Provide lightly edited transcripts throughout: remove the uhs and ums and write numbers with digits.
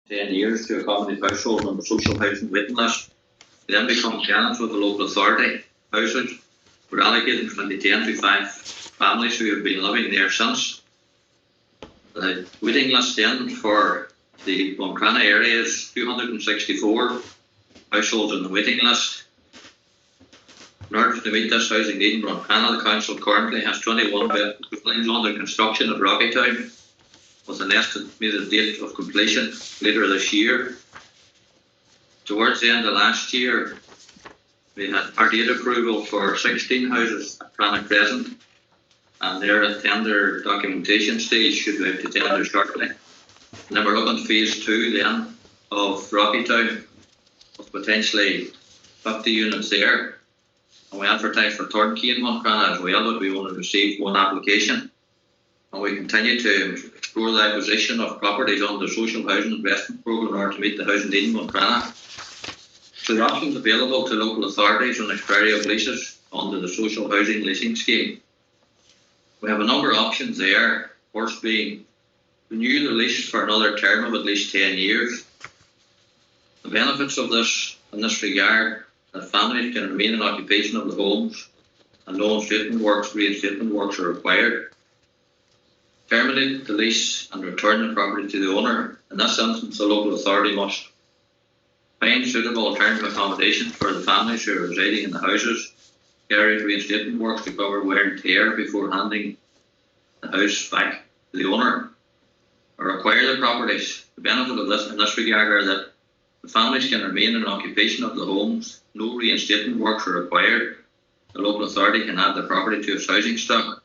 10 years to accommodate households on the social housing waiting list. They then become tenants with the local authority. Houses were allocated in 2010 to 5 families who have been living there since. The waiting list then for the Buncrana area is 264 households on the waiting list. In order to meet this housing need in Buncrana, the council currently has 21 buildings under construction at Rockytown, with an estimated date of completion later this year. Towards the end of last year, we had our date approval for 16 houses at Crannla Crescent, and they're at tender documentation stage, should be out to tender shortly. And then we're looking at phase 2 then of Rockytown, with potentially 50 units there. And we advertised for turnkey in Buncrana as well, but we only received 1 application. And we continue to explore the acquisition of properties under the Social Housing Investment Programme in order to meet the housing need in Buncrana. So the options available to local authorities on expiry of leases under the Social Housing Leasing Scheme. We have a number of options there. First being, renew the lease for another term of at least 10 years. The benefits of this in this regard, that families can remain in occupation of the homes and no reinstatement works are required. Terminate the lease and return the property to the owner. In this instance, the local authority must find suitable alternative accommodation for the families who are residing in the houses, carry out reinstatement works to cover wear and tear before handing the house back to the owner, or acquire the properties. The benefit of this in this regard are that the families can remain in occupation of the homes, no reinstatement works are required, the local authority can add the property to its housing stock.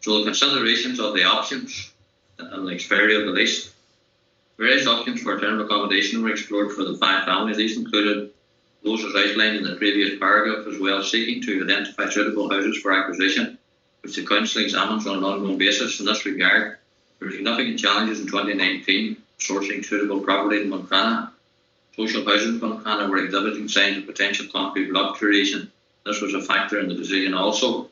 So the considerations of the options and the expiry of the lease. Various options for alternative accommodation were explored for the 5 families. These included those as outlined in the previous paragraph, as well as seeking to identify suitable houses for acquisition, which the council examines on an ongoing basis. In this regard, there are significant challenges in 2019 sourcing suitable property in Buncrana. Social housing in Buncrana were exhibiting signs of potential concrete block creation. This was a factor in the decision also.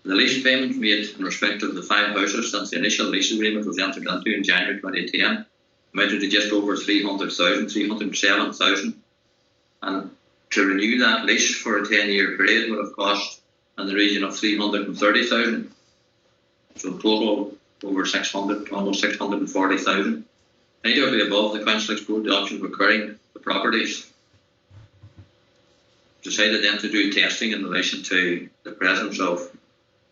The lease payments made in respect of the 5 houses since the initial lease agreement was entered into in January 2010 amounted to just over 307,000, and to renew that lease for a 10-year period would have cost in the region of 330,000. So total over 600, almost 640,000. Neither of the above, the council explored the option of acquiring the properties. Decided then to do testing in relation to the presence of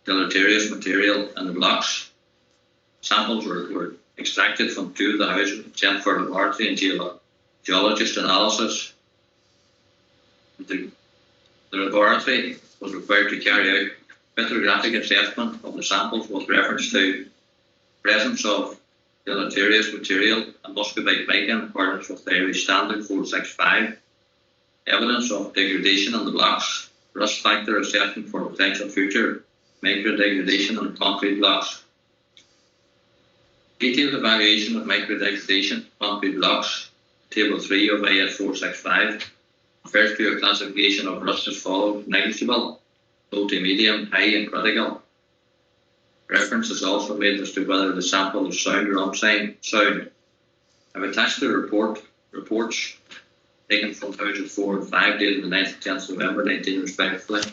deleterious material in the blocks. Samples were extracted from 2 of the houses, sent for laboratory and geologist analysis. The laboratory was required to carry out petrographic assessment of the samples with reference to presence of deleterious material and muscovite mica in accordance with the Irish Standard 465, evidence of degradation in the blocks, risk factor assessment for potential future micro-degradation on concrete blocks. Detailed evaluation of micro-degradation concrete blocks, Table 3 of IS 465, refers to a classification of risk as follows: negligible, low to medium, high and critical. Reference is also made as to whether the sample is sound or unsound. I've attached the reports taken from houses 4 and 5 dated the 9th and 10th November 19 respectively,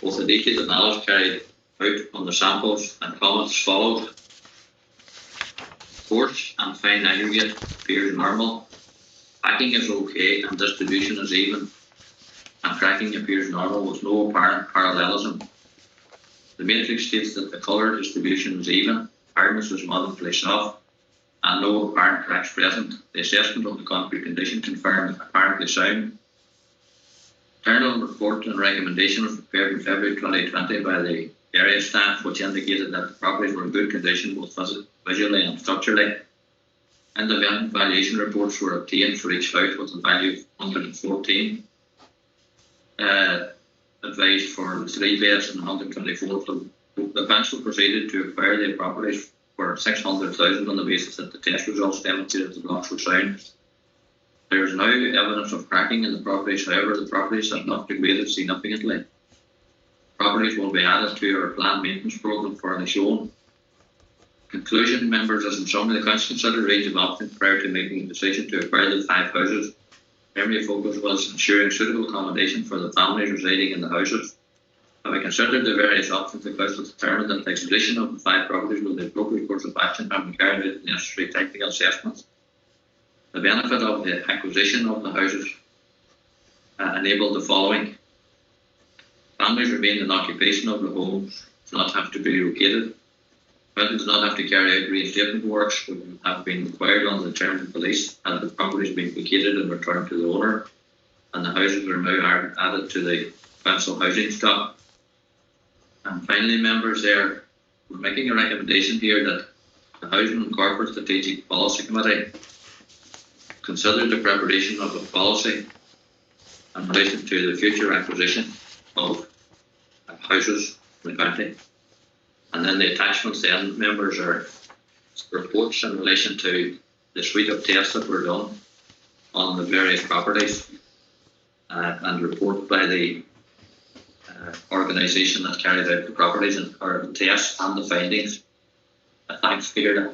with a detailed analysis carried out on the samples and comments as follows. Coarse and fine aggregate appears normal. Packing is okay and distribution is even, and cracking appears normal with no apparent parallelism. The matrix states that the colour distribution is even, hardness is moderately soft, and no apparent cracks present. The assessment of the concrete condition confirmed apparently sound. Internal report and recommendation was prepared in February 2020 by the area staff, which indicated that the properties were in good condition both visually and structurally. Independent valuation reports were obtained for each house with a value of 114. Advised for 3 beds and 124. So the council proceeded to acquire the properties for 600,000 on the basis that the test results demonstrated the blocks were sound. There is now evidence of cracking in the properties. However, the properties have not degraded significantly. Properties will be added to our planned maintenance programme for the shown. Conclusion, members, as in summary, the Council considered a range of options prior to making a decision to acquire the 5 houses. Primary focus was ensuring suitable accommodation for the families residing in the houses. Having considered the various options, the Council determined that the acquisition of the 5 properties was the appropriate course of action, having carried out the necessary technical assessments. The benefit of the acquisition of the houses enabled the following. Families remain in occupation of the homes, do not have to be relocated. Families do not have to carry out reinstatement works, which would have been required under the terms of the lease, and the properties being vacated and returned to the owner, and the houses are now added to the council housing stock. And finally, members, we're making a recommendation here that the Housing and Corporate Strategic Policy Committee consider the preparation of a policy in relation to the future acquisition of houses in the county. And then the attachments then, members, are reports in relation to the suite of tests that were done on the various properties and report by the organisation that carried out the properties and or the tests and the findings. Thanks, Peter.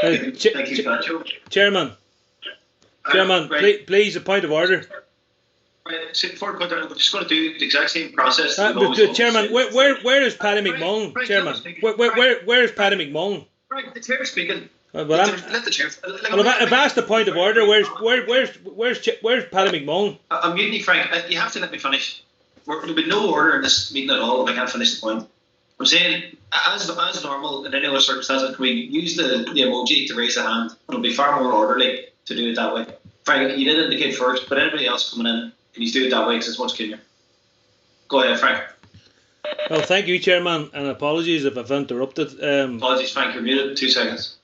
Thank you, Pancho. Chairman, Right. please, a point of order. Right, so before I put that, I'm just going to do the exact same process. Chairman, where is Paddy McMullin? Frank, Chairman, Frank, where is Paddy McMullin? Right, the chair is speaking. Let the chair. I've asked the point of order. Where's Paddy McMullin? I'm muting you, Frank. You have to let me finish. There'll be no order in this meeting at all if I can't finish the point. I'm saying, as normal, in any other circumstances, can we use the emoji to raise a hand? It'll be far more orderly to do it that way. Frank, you did indicate first, but anybody else coming in, can you do it that way because it's much cleaner? Go ahead, Frank. Well, thank you, Chairman, and apologies if I've interrupted. Apologies, Frank, you're muted. 2 seconds.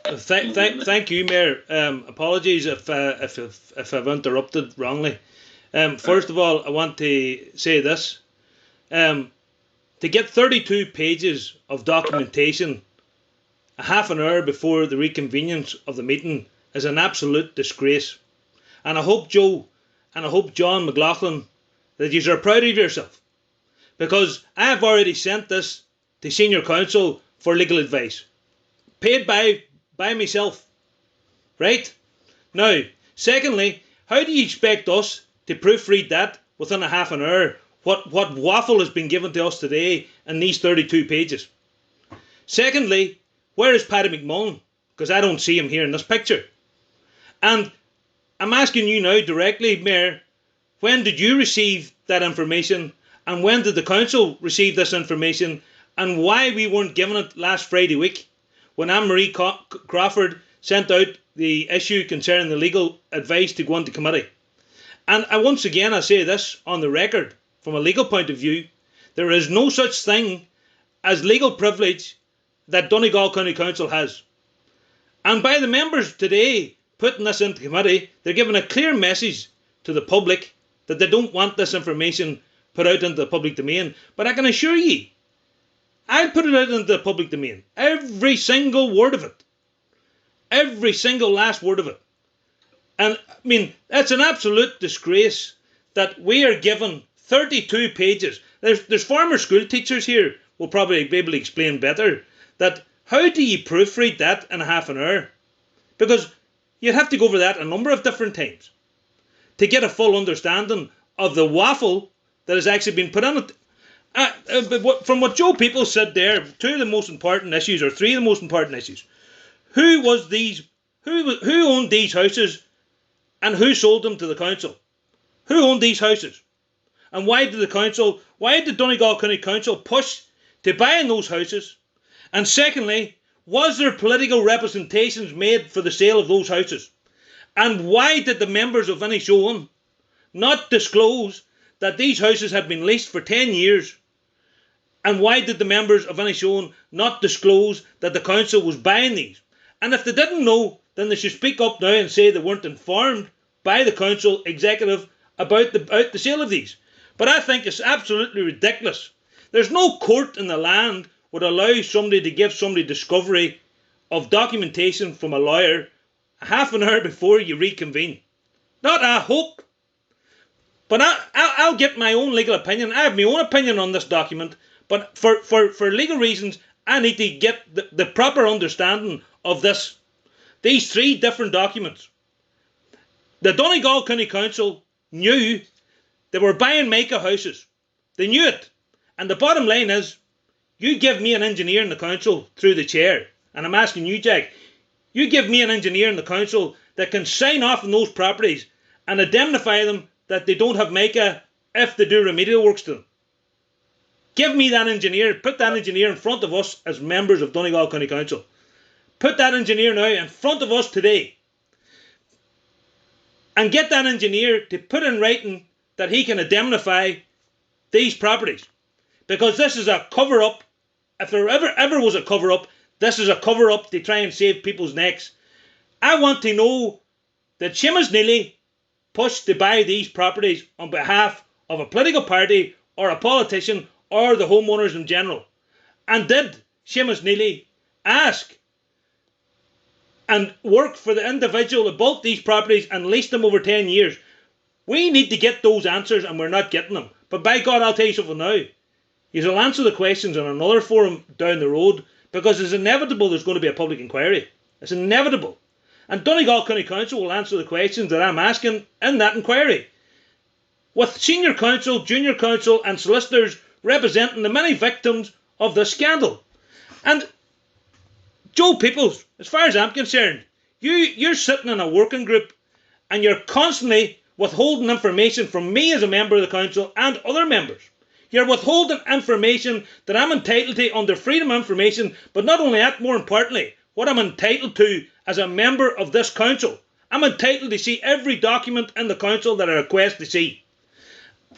Thank you, Mayor. Apologies if I've interrupted wrongly. First of all, I want to say this. To get 32 pages of documentation a half an hour before the reconvenience of the meeting is an absolute disgrace. And I hope Joe and I hope John McLaughlin that you are proud of yourself, because I have already sent this to Senior Counsel for legal advice, paid by myself. Right? Now, secondly, how do you expect us to proofread that within a half an hour? What waffle has been given to us today in these 32 pages? Secondly, where is Paddy McMullin? Because I don't see him here in this picture. And I'm asking you now directly, Mayor, when did you receive that information? And when did the council receive this information? And why we weren't given it last Friday week when Anne-Marie Crawford sent out the issue concerning the legal advice to go into committee? And once again, I say this on the record. From a legal point of view, there is no such thing as legal privilege that Donegal County Council has. And by the members today putting this into committee, they're giving a clear message to the public that they don't want this information put out into the public domain. But I can assure you, I'll put it out into the public domain. Every single word of it. Every single last word of it. And I mean, that's an absolute disgrace that we are given 32 pages. There's former school teachers here will probably be able to explain better that how do you proofread that in a half an hour? Because you'd have to go over that a number of different times to get a full understanding of the waffle that has actually been put on it. From what Joe People said there, 2 of the most important issues, or 3 of the most important issues. Who owned these houses and who sold them to the council? Who owned these houses? And why did Donegal County Council push to buying those houses? And secondly, was there political representations made for the sale of those houses? And why did the members of Inishowen not disclose that these houses had been leased for 10 years? And why did the members of Inishowen not disclose that the council was buying these? And if they didn't know, then they should speak up now and say they weren't informed by the council executive about the sale of these. But I think it's absolutely ridiculous. There's no court in the land would allow somebody to give somebody discovery of documentation from a lawyer a half an hour before you reconvene. Not I hope. But I'll get my own legal opinion. I have my own opinion on this document. But for legal reasons, I need to get the proper understanding of this. These three different documents. The Donegal County Council knew they were buying Mica houses. They knew it. And the bottom line is, you give me an engineer in the council through the chair, and I'm asking you, Jack, you give me an engineer in the council that can sign off on those properties and indemnify them that they don't have Mica if they do remedial works to them. Give me that engineer, put that engineer in front of us as members of Donegal County Council. Put that engineer now in front of us today. And get that engineer to put in writing that he can indemnify these properties. Because this is a cover-up. If there ever was a cover-up, this is a cover-up to try and save people's necks. I want to know that Seamus Neely pushed to buy these properties on behalf of a political party or a politician or the homeowners in general. And did Seamus Neely ask and work for the individual that bought these properties and leased them over 10 years? We need to get those answers, and we're not getting them. But by God, I'll tell you something now. You'll answer the questions on another forum down the road, because it's inevitable there's going to be a public inquiry. It's inevitable. And Donegal County Council will answer the questions that I'm asking in that inquiry, with senior council, junior council and solicitors representing the many victims of this scandal. And Joe Peoples, as far as I'm concerned, you're sitting in a working group and you're constantly withholding information from me as a member of the council and other members. You're withholding information that I'm entitled to under freedom of information, but not only that, more importantly, what I'm entitled to as a member of this council. I'm entitled to see every document in the council that I request to see.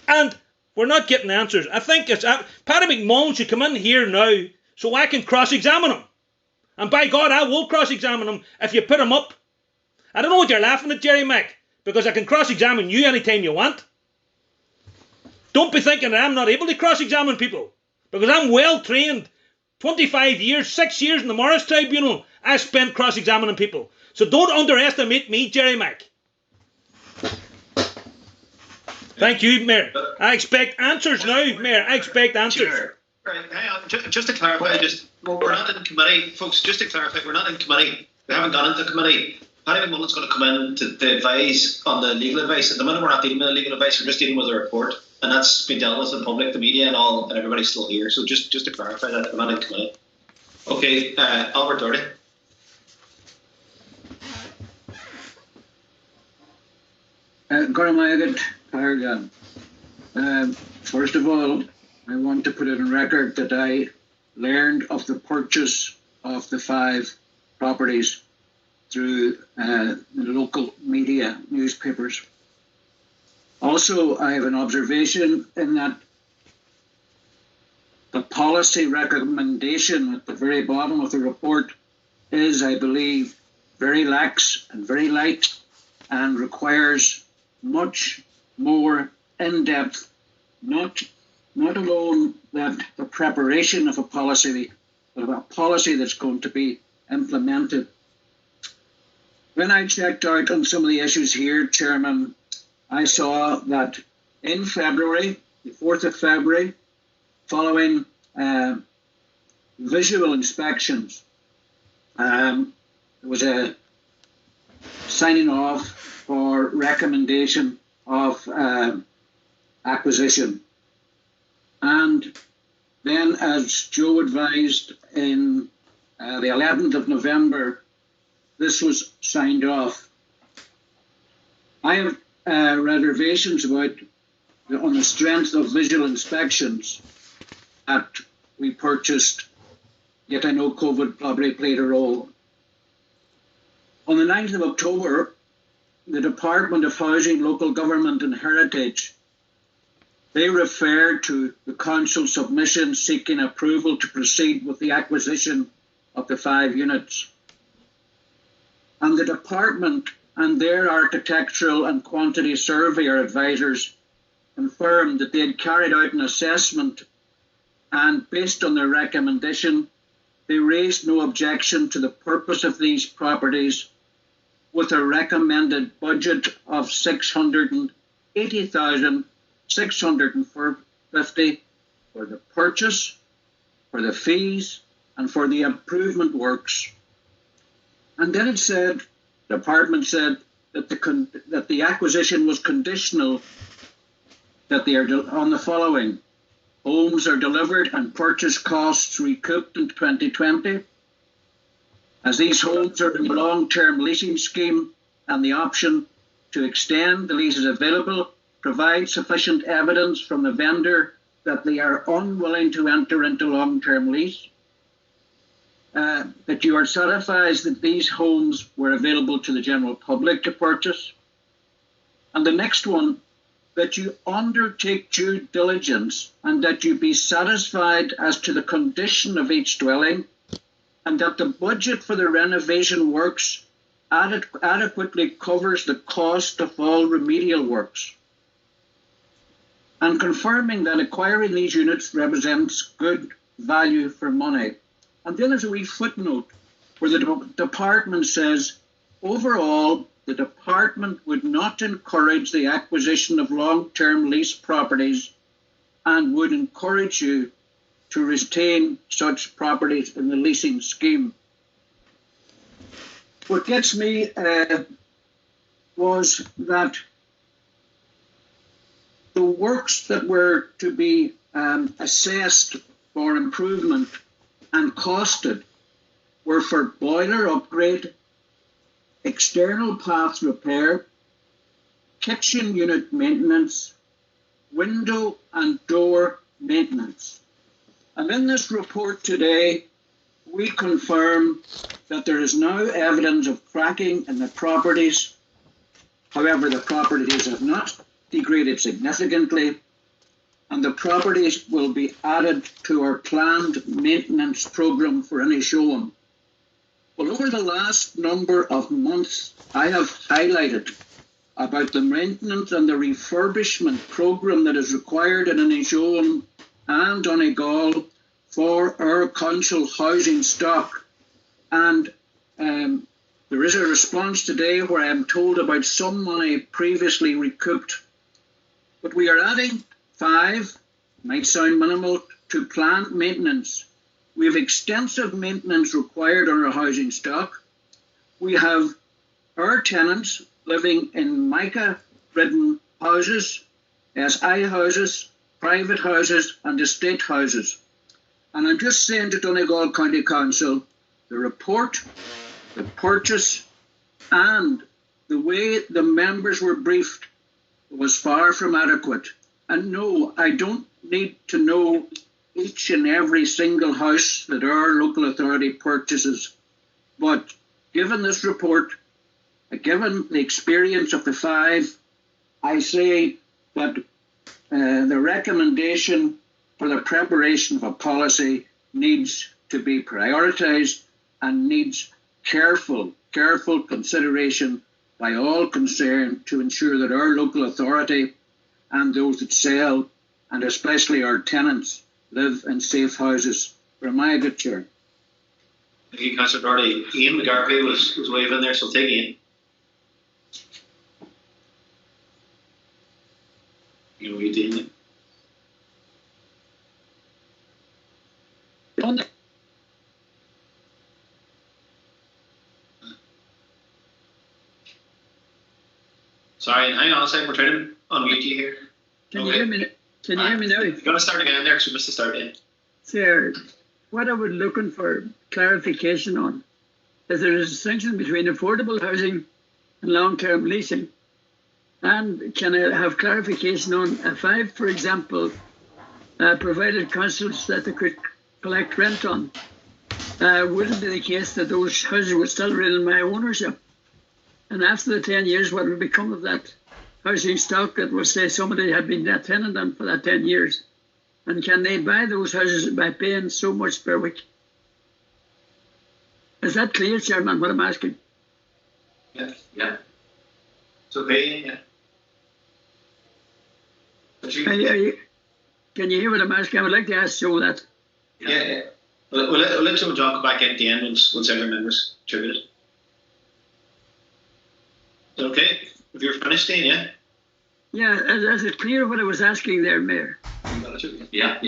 And we're not getting answers. I think it's Paddy McMullin should come in here now so I can cross-examine him. And by God, I will cross-examine him if you put him up. I don't know what you're laughing at, Jerry Mac, because I can cross-examine you anytime you want. Don't be thinking that I'm not able to cross-examine people, because I'm well-trained. 25 years, 6 years in the Morris Tribunal, I spent cross-examining people. So don't underestimate me, Jerry Mac. Thank you, Mayor. I expect answers now, Mayor. I expect answers. Sure. Right, hang on. Just to clarify, we're not in committee, folks. Just to clarify, we're not in committee. We haven't gone into committee. Paddy McMullin's going to come in to advise on the legal advice. At the minute, we're not dealing with the legal advice. We're just dealing with a report, and that's been dealt with in public, the media, and all, and everybody's still here. So just to clarify that, we're not in committee. Okay, Albert Doherty. First of all, I want to put it on record that I learned of the purchase of the 5 properties through the local media newspapers. Also, I have an observation in that the policy recommendation at the very bottom of the report is, I believe, very lax and very light and requires much more in-depth, not alone that the preparation of a policy, but a policy that's going to be implemented. When I checked out on some of the issues here, Chairman, I saw that in February, the 4th of February, following visual inspections, there was a signing off for recommendation of acquisition. And then, as Joe advised, in the 11th of November, this was signed off. I have reservations about, on the strength of visual inspections, that we purchased, yet I know COVID probably played a role. On the 9th of October, the Department of Housing, Local Government and Heritage, they referred to the council submission seeking approval to proceed with the acquisition of the 5 units. And the department and their architectural and quantity surveyor advisors confirmed that they had carried out an assessment, and based on their recommendation, they raised no objection to the purpose of these properties, with a recommended budget of $680,650 for the purchase, for the fees, and for the improvement works. And then it said, the department said that the acquisition was conditional, that they are on the following: homes are delivered and purchase costs recouped in 2020. As these homes are in a long-term leasing scheme and the option to extend the lease is available, provide sufficient evidence from the vendor that they are unwilling to enter into long-term lease, that you are satisfied that these homes were available to the general public to purchase. And the next one, that you undertake due diligence and that you be satisfied as to the condition of each dwelling, and that the budget for the renovation works adequately covers the cost of all remedial works. And confirming that acquiring these units represents good value for money. And then there's a wee footnote where the department says, overall, the department would not encourage the acquisition of long-term lease properties and would encourage you to retain such properties in the leasing scheme. What gets me was that the works that were to be assessed for improvement and costed were for boiler upgrade, external path repair, kitchen unit maintenance, window and door maintenance. And in this report today, we confirm that there is now evidence of cracking in the properties. However, the properties have not degraded significantly, and the properties will be added to our planned maintenance programme for any showing. Well, over the last number of months, I have highlighted about the maintenance and the refurbishment programme that is required in Inishowen and Donegal for our council housing stock. And there is a response today where I am told about some money previously recouped. But we are adding 5, might sound minimal, to planned maintenance. We have extensive maintenance required on our housing stock. We have our tenants living in mica-ridden houses, SI houses, private houses and estate houses. And I'm just saying to Donegal County Council, the report, the purchase and the way the members were briefed was far from adequate. And no, I don't need to know each and every single house that our local authority purchases. But given this report, given the experience of the 5, I say that the recommendation for the preparation of a policy needs to be prioritised and needs careful consideration by all concerned to ensure that our local authority and those that sell, and especially our tenants, live in safe houses. For my good chair. Thank you, Councillor Doherty. Ian McGarvey was waving there, so take Ian. You read Ian. Sorry, hang on a second, we're trying to unmute you here. Can you hear me? Can you hear me now? You're going to start again there, because we missed the start in. Sir, what I was looking for clarification on is there is a distinction between affordable housing and long-term leasing. And can I have clarification on if I, for example, provided councils that they could collect rent on, would it be the case that those houses would still remain in my ownership? And after the 10 years, what would become of that housing stock that will say somebody had been that tenant on for that 10 years? And can they buy those houses by paying so much per week? Is that clear, Chairman, what I'm asking? Yeah. It's okay, yeah. Can you hear what I'm asking? I would like to ask Joe that. Yeah. We'll let Joe John come back in at the end once other members contributed. Is that okay? If you're finished, Dean, yeah? Yeah, is it clear what I was asking there, Mayor? Yeah.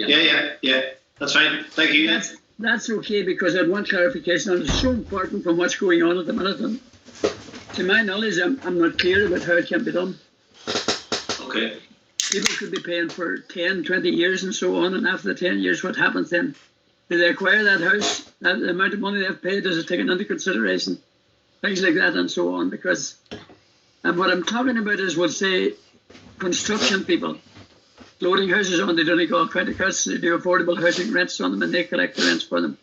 That's fine. Thank you. that's okay, because I'd want clarification on it. It's so important from what's going on at the minute. And to my knowledge, I'm not clear about how it can be done. Okay. People could be paying for 10, 20 years and so on, and after the 10 years, what happens then? Do they acquire that house? That the amount of money they've paid, does it take into consideration? Things like that and so on. Because what I'm talking about is, we'll say, construction people loading houses on the Donegal County Council, they do affordable housing rents on them, and they collect the rents for them.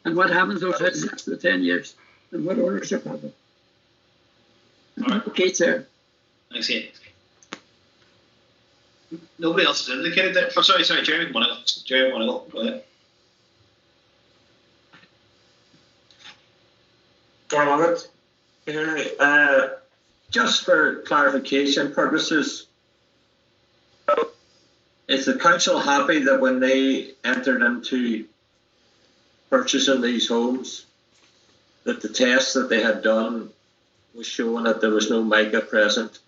And what happens to those houses after the 10 years? And what ownership have they? Okay, sir. Thanks, Ian. Nobody else has indicated that. Oh, sorry, Jeremy McMullin. Go ahead. Just for clarification purposes, is the council happy that when they entered into purchasing these homes, that the test that they had done was showing that there was no mica present,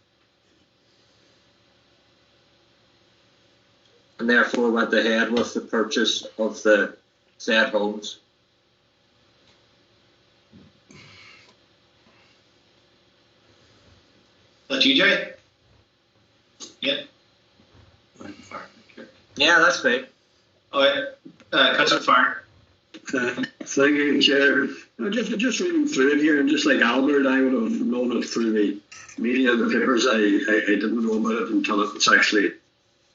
and therefore went ahead with the purchase of the said homes? That's you, Jerry? Yeah. Yeah, that's me. All right. Councillor Farn. Thank you, Chair. Just reading through it here, and just like Albert, I would have known it through the media, the papers. I didn't know about it until it was actually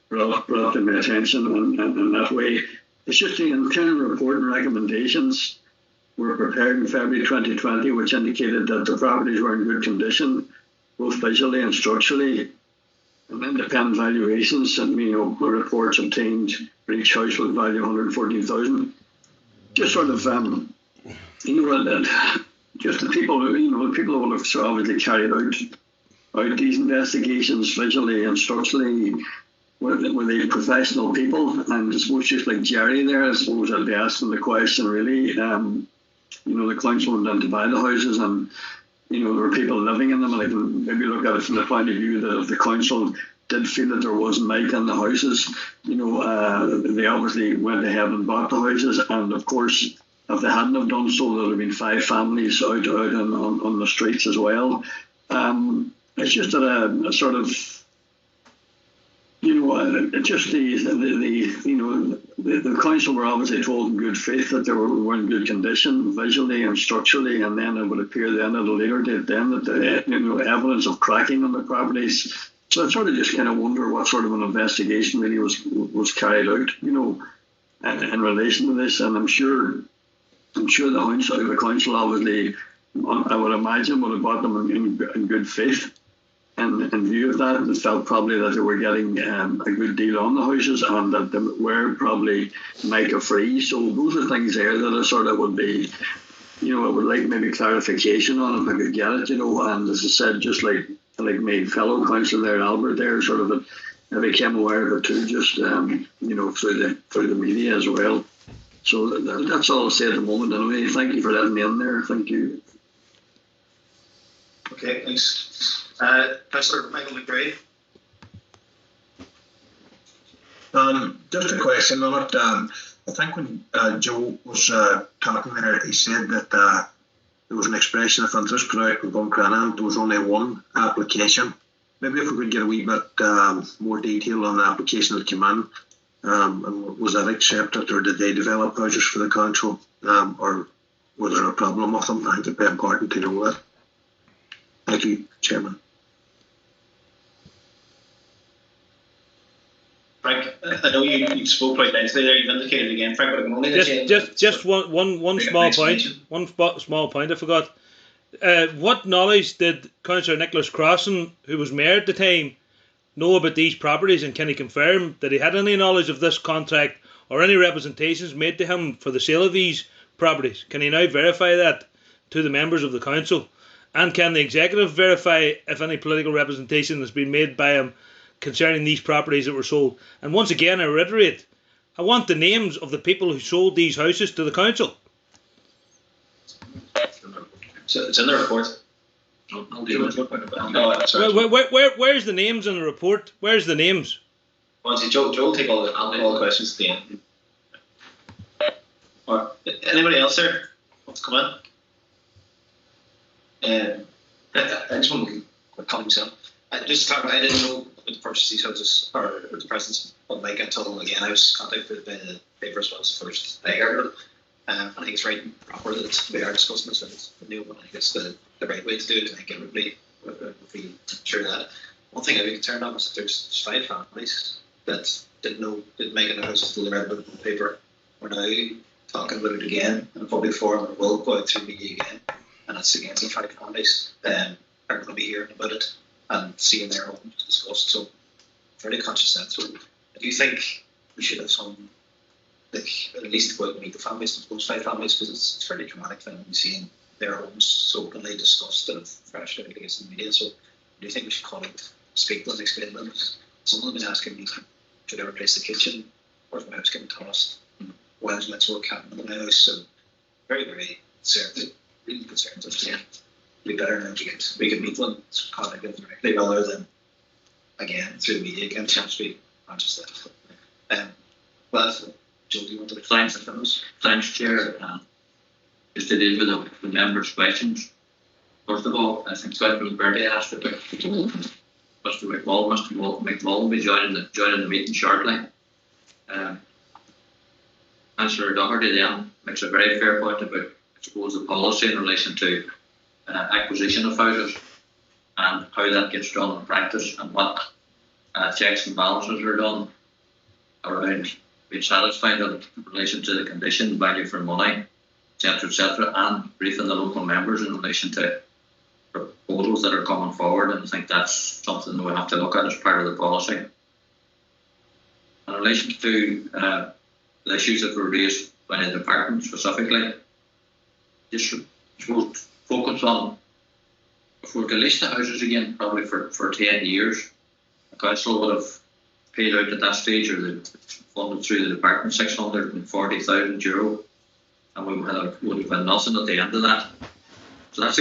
brought to my attention, and that way. It's just the internal report and recommendations were prepared in February 2020, which indicated that the properties were in good condition, both visually and structurally, and independent valuations, and reports obtained for each house with value 114,000. Just sort of, just the people, the people who have obviously carried out these investigations visually and structurally were the professional people. And I suppose just like Jerry there, I suppose I'd be asking the question really, the council went in to buy the houses, and there were people living in them, and I can maybe look at it from the point of view that if the council did feel that there wasn't mica in the houses, they obviously went ahead and bought the houses. And of course, if they hadn't have done so, there would have been 5 families out on the streets as well. It's just that a sort of, just the council were obviously told in good faith that they were in good condition visually and structurally, and then it would appear then at a later date then that the evidence of cracking on the properties. So I sort of just kind of wonder what sort of an investigation really was carried out, in relation to this. And I'm sure the council obviously, I would imagine, would have bought them in good faith. And in view of that, they felt probably that they were getting a good deal on the houses, and that they were probably mica free. So those are things there that I sort of would be, I would like maybe clarification on if I could get it, And as I said, just like my fellow councillor there, Albert there, sort of I became aware of it too, just through the media as well. So that's all I'll say at the moment. Anyway, thank you for letting me in there. Thank you. Okay, thanks. Councillor Michael McBrearty. Just a question on it. I think when Joe was talking there, he said that there was an expression of interest put out in Buncrana, and there was only one application. Maybe if we could get a wee bit more detail on the application that came in, and was that accepted, or did they develop houses for the council, or was there a problem with them? I think it'd be important to know that. Thank you, Chairman. Frank, I know you spoke quite nicely there. You've indicated again, Frank, but I'm only just one small point. One small point I forgot. What knowledge did Councillor Nicholas Crossan, who was mayor at the time, know about these properties, and can he confirm that he had any knowledge of this contract or any representations made to him for the sale of these properties? Can he now verify that to the members of the council? And can the executive verify if any political representation has been made by him concerning these properties that were sold? And once again, I reiterate, I want the names of the people who sold these houses to the council. So it's in the report. Where's the names in the report? Where's the names? Joe will take all the questions at the end. Or anybody else there wants to come in? I just want to comment myself. I didn't know about the purchase of these houses or the presence of Mica until again I was contacted by the papers was the first I heard of it. I think it's right and proper that we are discussing this and it's new, but I think it's the right way to do it. I think everybody would be sure of that. One thing I'd be concerned of is that there's 5 families that didn't make it a house until they read about it in the paper. We're now talking about it again in a public forum and will go out through media again. And it's against the 5 families are going to be hearing about it and seeing their homes discussed. So I'm fairly conscious of that. So I do think we should have some, like, at least go out and meet the families of those 5 families, because it's fairly dramatic for them to be seeing their homes so openly discussed and fresh out against the media. So I do think we should call it, speak to them, explain to them. Some of them have been asking me, should I replace the kitchen? Where's my house getting tossed? Why is much work happening in my house? So very, very concerned, really concerned. Yeah, it'd be better now to we could meet them, contact them directly rather than again through the media again. Chance to be conscious of that. Well, Joe, do you want to Thanks, Chair. Just to deal with the members' questions. First of all, I think Cllr McBrearty asked about Mr. McMullin will be joining the meeting shortly. Councillor Doherty then makes a very fair point about, I suppose, the policy in relation to acquisition of houses and how that gets done in practice and what checks and balances are done around being satisfied in relation to the condition, value for money, etc., and briefing the local members in relation to proposals that are coming forward. And I think that's something that we have to look at as part of the policy. In relation to the issues that were raised by the department specifically, just suppose focus on, if we were to list the houses again, probably for 10 years, the council would have paid out at that stage, or funded through the department, €640,000, and we would have had nothing at the end of that. So that's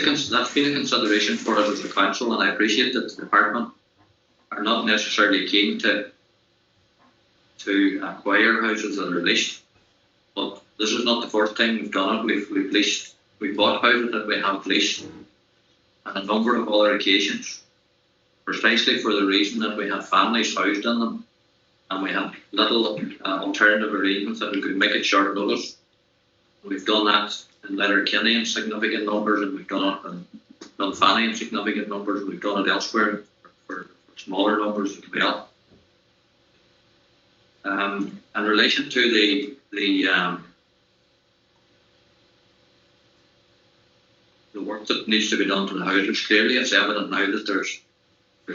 been a consideration for us as a council, and I appreciate that the department are not necessarily keen to acquire houses that are leased, but this is not the first time we've done it. We've bought houses that we have leased on a number of other occasions, precisely for the reason that we have families housed in them, and we have little alternative arrangements that we could make it short notice. We've done that in Letterkenny in significant numbers, and we've done it in Dunfanny in significant numbers, and we've done it elsewhere for smaller numbers as well. In relation to the work that needs to be done to the houses, clearly it's evident now that there's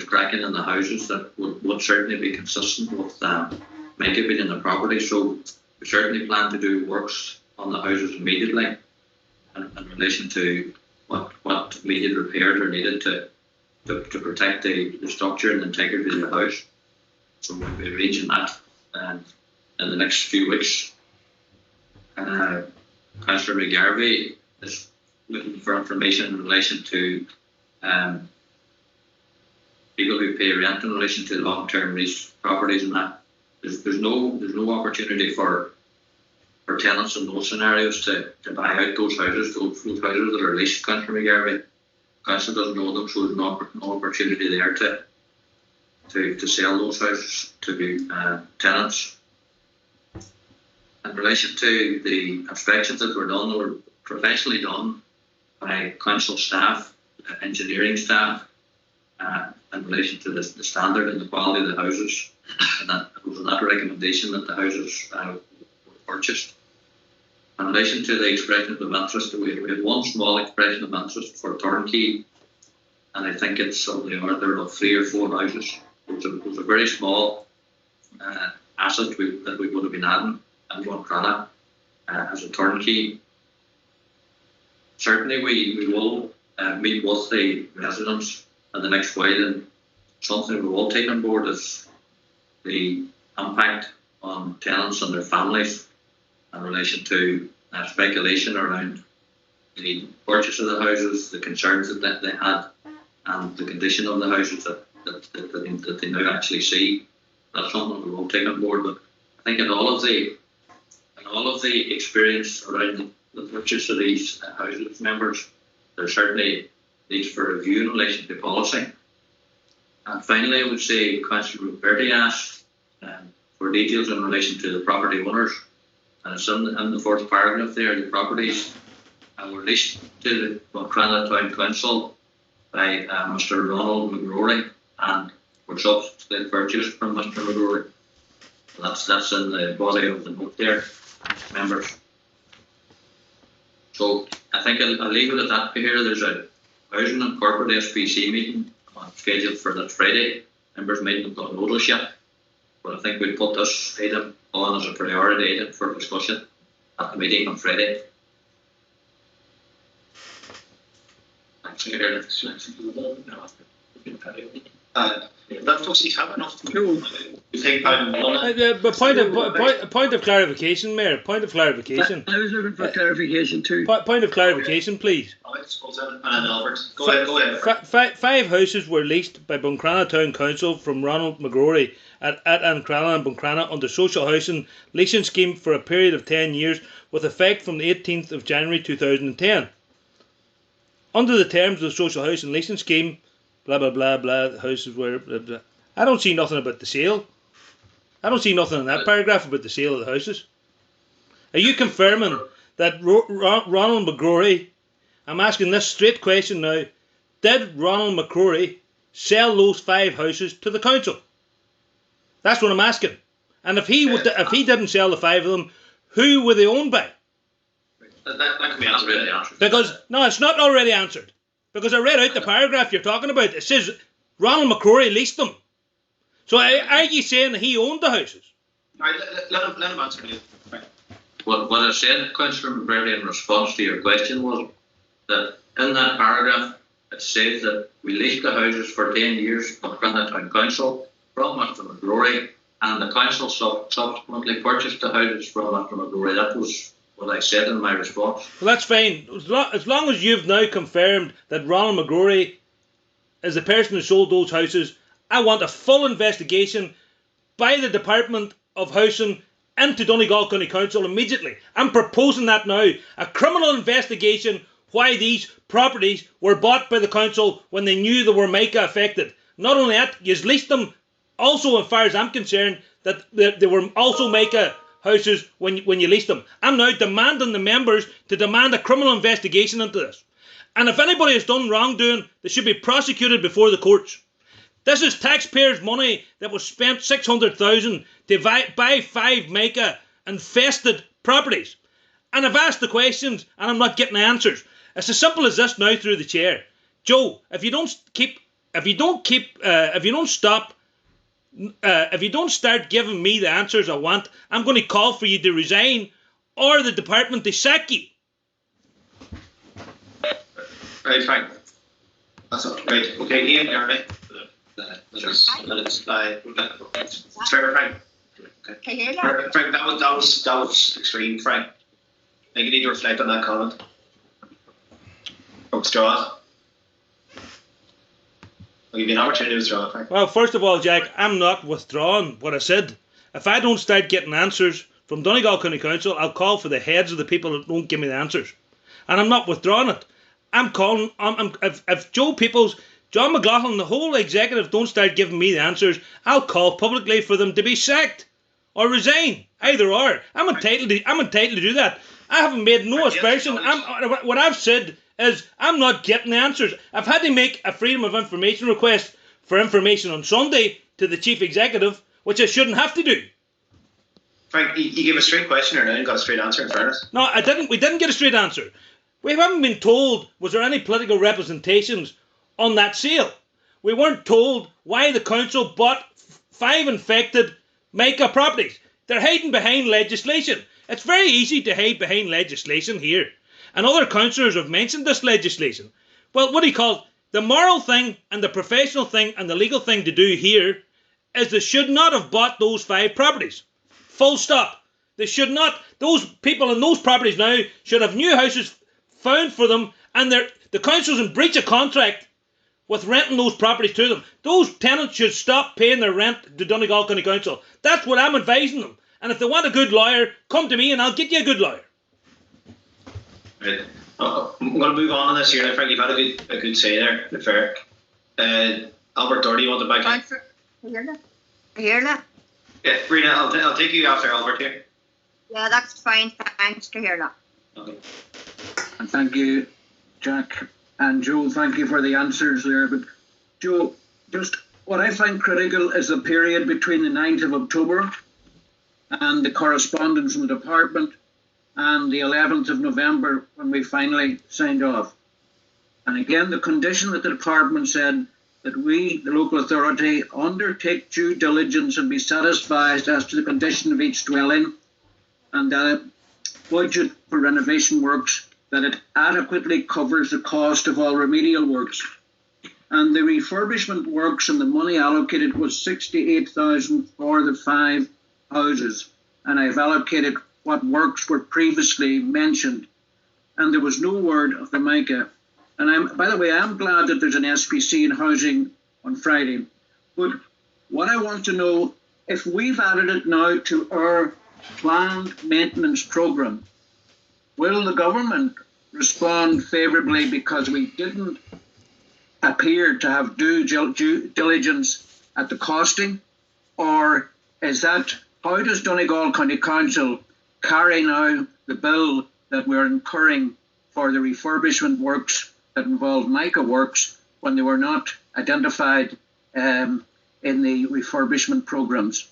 cracking in the houses that would certainly be consistent with Mica being in the property. So we certainly plan to do works on the houses immediately in relation to what immediate repairs are needed to protect the structure and integrity of the house. So we'll be arranging that in the next few weeks. Councillor McGarvey is looking for information in relation to people who pay rent in relation to long-term lease properties, and that there's no opportunity for tenants in those scenarios to buy out those houses that are leased. Councillor McGarvey, council doesn't know them, so there's no opportunity there to sell those houses to tenants. In relation to the inspections that were done, they were professionally done by council staff, engineering staff, in relation to the standard and the quality of the houses, and that it was that recommendation that the houses were purchased. In relation to the expression of interest, we had one small expression of interest for turnkey, and I think it's on the order of 3 or 4 houses. It was a very small asset that we would have been adding in Buncrana as a turnkey. Certainly we will meet with the residents in the next while, and something we will take on board is the impact on tenants and their families in relation to speculation around the purchase of the houses, the concerns that they had, and the condition of the houses that they now actually see. That's something we will take on board. But I think in all of the and all of the experience around the purchase of these houses, members, there certainly needs for review in relation to policy. And finally, I would say Councillor McBrearty asked for details in relation to the property owners, and it's in the fourth paragraph there. The properties were leased to the Buncrana Town Council by Mr. Ronald McGrory and were subsequently purchased from Mr. McGrory. That's in the body of the note there, members. So I think I'll leave it at that here. There's a housing and corporate SPC meeting scheduled for that Friday. Members mightn't have got notice yet, but I think we'll put this item on as a priority item for discussion at the meeting on Friday. Thanks, Chair. That folks, you have enough to do. You take time. But point of clarification, Mayor. Point of clarification. I was looking for clarification too. Point of clarification, please. Go ahead. Five houses were leased by Buncrana Town Council from Ronald McGrory at Crannla and Buncrana under social housing leasing scheme for a period of 10 years with effect from the 18th of January 2010. Under the terms of the social housing leasing scheme, blah blah blah blah, the houses were blah, blah. I don't see nothing about the sale. I don't see nothing in that paragraph about the sale of the houses. Are you confirming that Ronald McGrory, I'm asking this straight question now, did Ronald McGrory sell those 5 houses to the council? That's what I'm asking. And if he didn't sell the 5 of them, who were they owned by? That can be answered. Because no, it's not already answered. Because I read out the paragraph you're talking about. It says Ronald McGrory leased them. So are you saying that he owned the houses? All right, let him answer you. Right. What I said, Councillor McBrearty, in response to your question was that in that paragraph it says that we leased the houses for 10 years from Crannla Town Council from Mr. McGrory, and the council subsequently purchased the houses from Mr. McGrory. That was what I said in my response. Well, that's fine. As long as you've now confirmed that Ronald McGrory is the person who sold those houses, I want a full investigation by the Department of Housing into Donegal County Council immediately. I'm proposing that now. A criminal investigation why these properties were bought by the council when they knew they were Mica affected. Not only that, you leased them also, as far as I'm concerned, that they were also Mica houses when you leased them. I'm now demanding the members to demand a criminal investigation into this. And if anybody has done wrongdoing, they should be prosecuted before the courts. This is taxpayers' money that was spent $600,000 to buy 5 Mica infested properties. And I've asked the questions and I'm not getting answers. It's as simple as this now through the chair. Joe, if you don't start giving me the answers I want, I'm going to call for you to resign or the department to sack you. Right, fine. That's all. Right. Okay, Ian, you're right. Fair, Frank. Okay. Frank, that was extreme, Frank. I think you need to reflect on that comment. Withdraw. I'll give you an opportunity to withdraw, Frank. Well, first of all, Jack, I'm not withdrawing what I said. If I don't start getting answers from Donegal County Council, I'll call for the heads of the people that don't give me the answers. And I'm not withdrawing it. I'm calling, if Joe Peoples, John McLaughlin, the whole executive don't start giving me the answers, I'll call publicly for them to be sacked or resign. Either or. I'm entitled to do that. I haven't made no aspersion. What I've said is I'm not getting the answers. I've had to make a Freedom of Information request for information on Sunday to the Chief Executive, which I shouldn't have to do. Frank, you gave a straight question or and got a straight answer in fairness? No, I didn't. We didn't get a straight answer. We haven't been told, was there any political representations on that sale? We weren't told why the council bought 5 infected Mica properties. They're hiding behind legislation. It's very easy to hide behind legislation here. And other councillors have mentioned this legislation. Well, what do you call it? The moral thing and the professional thing and the legal thing to do here is they should not have bought those 5 properties. Full stop. They should not. Those people in those properties now should have new houses found for them, and the council's in breach of contract with renting those properties to them. Those tenants should stop paying their rent to Donegal County Council. That's what I'm advising them. And if they want a good lawyer, come to me and I'll get you a good lawyer. Right. I'm going to move on to this here now, Frank. You've had a good say there, to be fair. Albert Doherty, you want to back in? Cllr. Yeah, Rena, I'll take you after Albert here. Yeah, that's fine. Thanks, Cllr. Okay. And thank you, Jack and Joe. Thank you for the answers there. But Joe, just what I find critical is the period between the 9th of October and the correspondence from the department and the 11th of November when we finally signed off. And again, the condition that the department said that we, the local authority, undertake due diligence and be satisfied as to the condition of each dwelling, and that budget for renovation works, that it adequately covers the cost of all remedial works. And the refurbishment works and the money allocated was 68,000 for the 5 houses. And I've allocated what works were previously mentioned. And there was no word of the Mica. And by the way, I'm glad that there's an SPC in housing on Friday. But what I want to know, if we've added it now to our planned maintenance programme, will the government respond favourably because we didn't appear to have due diligence at the costing? Or is that, how does Donegal County Council carry now the bill that we're incurring for the refurbishment works that involve Mica works when they were not identified in the refurbishment programmes?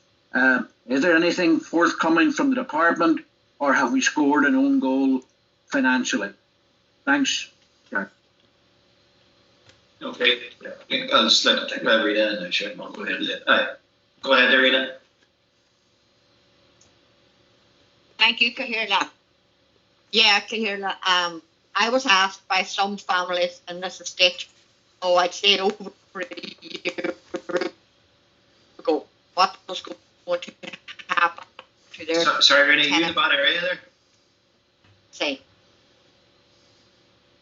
Is there anything forthcoming from the department, or have we scored an own goal financially? Thanks, Jack. Okay. I'll just let Rena and sure. I'll go ahead with it. Go ahead, Rena. Thank you, Cllr. Yeah, Cllr. I was asked by some families in this estate, I'd say over a year ago, what was going to happen to their Sorry, Rena, you in a bad area there? Say.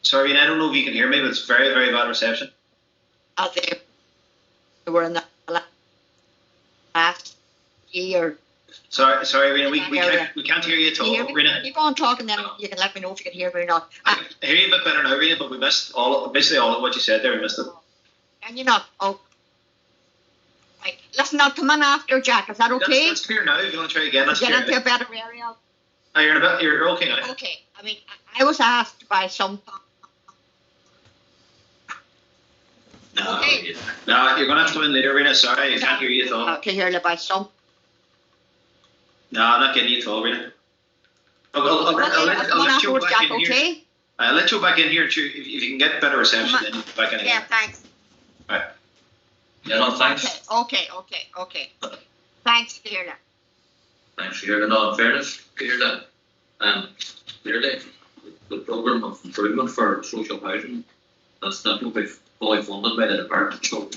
Sorry, Rena, I don't know if you can hear me, but it's very, very bad reception. They were in the last year. Sorry, Rena, we can't hear you at all. Rena, keep on talking, then you can let me know if you can hear me or not. I hear you a bit better now, Rena, but we missed basically all of what you said there. We missed it. Can you not? Oh, right. Listen, I'll come in after, Jack. Is that okay? That's clear now. If you want to try again, that's get clear. Get into a better area. You're okay now. Okay. I mean, I was asked by some. No, okay. No, you're going to have to come in later, Rena. Sorry, I can't hear you at all. I can hear you by some. No, I'm not getting you at all, Rena. I'll let you back in here. I'll let you back in here too. If you can get better reception, then you can back in again. Yeah, thanks. Right. Yeah, no, thanks. Okay. Thanks, Cllr. Thanks, Cllr. No, in fairness, Cllr, clearly, the programme of improvement for social housing, that's not going to be fully funded by the department. So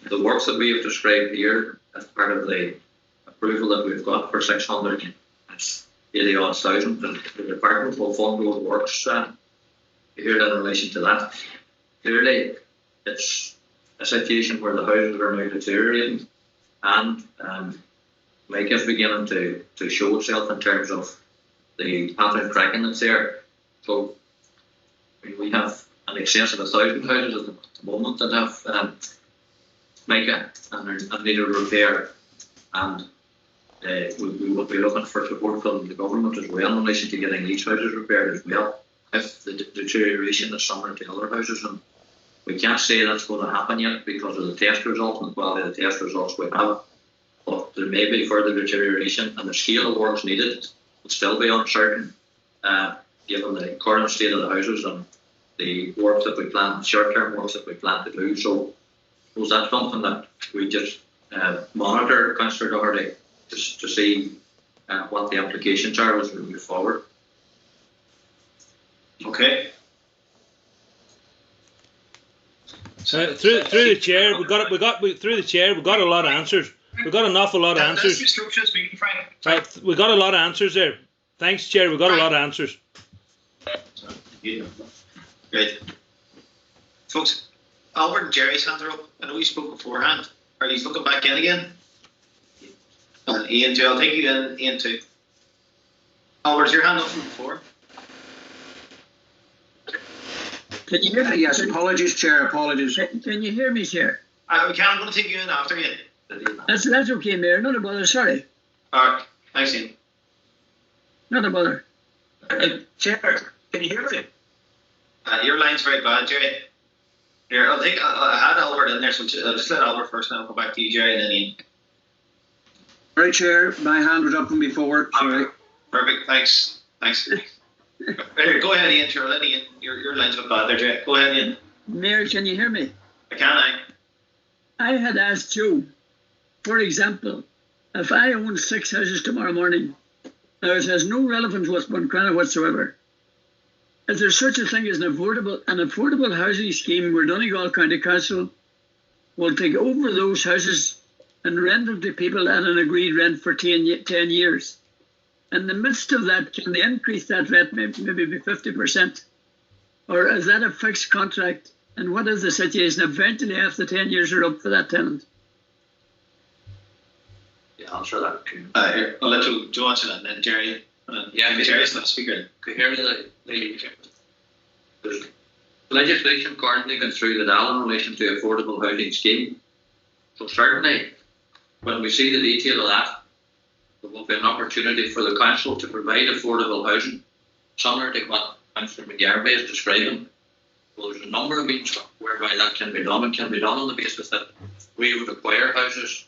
the works that we have described here as part of the approval that we've got for 680 odd thousand, and the department will fund those works here in relation to that. Clearly, it's a situation where the houses are now deteriorating, and Mica is beginning to show itself in terms of the pattern cracking that's there. So we have an excess of 1,000 houses at the moment that have Mica and need a repair, and we will be looking for support from the government as well in relation to getting these houses repaired as well, if the deterioration is similar to other houses. And we can't say that's going to happen yet because of the test results and the quality of the test results we have, but there may be further deterioration, and the scale of works needed will still be uncertain given the current state of the houses and the work that we plan, short-term works that we plan to do. So was that something that we just monitor, Councillor Doherty, just to see what the applications are as we move forward? Okay. Through the chair, we got a lot of answers. We got an awful lot of answers. Right, we got a lot of answers there. Thanks, Chair. We got a lot of answers. Great, folks. Albert and Jerry's hands are up. I know you spoke beforehand. Are you looking back in again? And Ian too. I'll take you in, Ian too. Albert, your hand up from before. Can you hear me? Yes, apologies, Chair, apologies. Can you hear me, Chair? I'm going to take you in after you. That's okay, Mayor. Not a bother. Sorry. Alright, thanks, Ian. Not a bother. Chair, can you hear me? Your line's very bad, Jerry. Here, I had Albert in there, so I'll just let Albert first, and I'll come back to you, Jerry, and then Ian. Right, Chair, my hand was up from before. Sorry. Perfect, thanks. Here, go ahead, Ian. Sure, let Ian. Your line's a bit bad there, Jerry. Go ahead, Ian. Mayor, can you hear me? I can, I had asked Joe, for example, if I own 6 houses tomorrow morning, now it has no relevance with Buncrana whatsoever. Is there such a thing as an affordable housing scheme where Donegal County Council will take over those houses and rent them to people at an agreed rent for 10 years? In the midst of that, can they increase that rent maybe by 50%? Or is that a fixed contract? And what is the situation eventually after 10 years are up for that tenant? Yeah, I'll answer that. Here, I'll let Joe answer that, and then Jerry. Jerry's not speaker. Could hear there's legislation currently going through the DAL in relation to affordable housing scheme. So certainly, when we see the detail of that, there will be an opportunity for the council to provide affordable housing, similar to what Councillor McGarvey is describing. Well, there's a number of means whereby that can be done. It can be done on the basis that we would acquire houses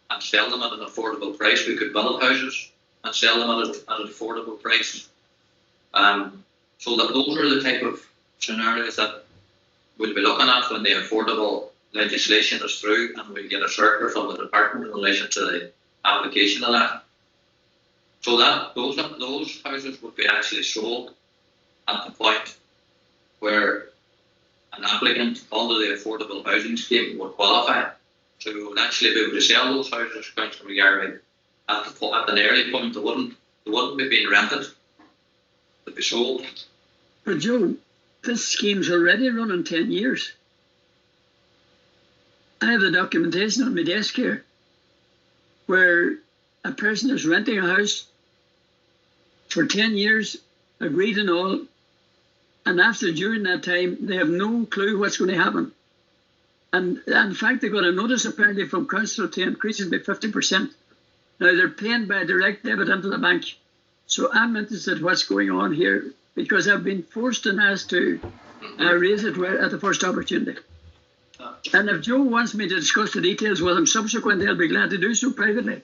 and sell them at an affordable price. We could build houses and sell them at an affordable price. So that those are the type of scenarios that we'll be looking at when the affordable legislation is through, and we get a circular from the department in relation to the application of that. So that those houses would be actually sold at the point where an applicant under the affordable housing scheme would qualify. So we would actually be able to sell those houses, Councillor McGarvey, at an early point. They wouldn't be being rented. They'd be sold. But Joe, this scheme's already running 10 years. I have the documentation on my desk here where a person is renting a house for 10 years, agreed and all, and during that time, they have no clue what's going to happen. And in fact, they got a notice apparently from council to increase it by 50%. Now they're paying by direct debit into the bank. So I'm interested in what's going on here because I've been forced and asked to raise it at the first opportunity. And if Joe wants me to discuss the details with him subsequently, I'll be glad to do so privately.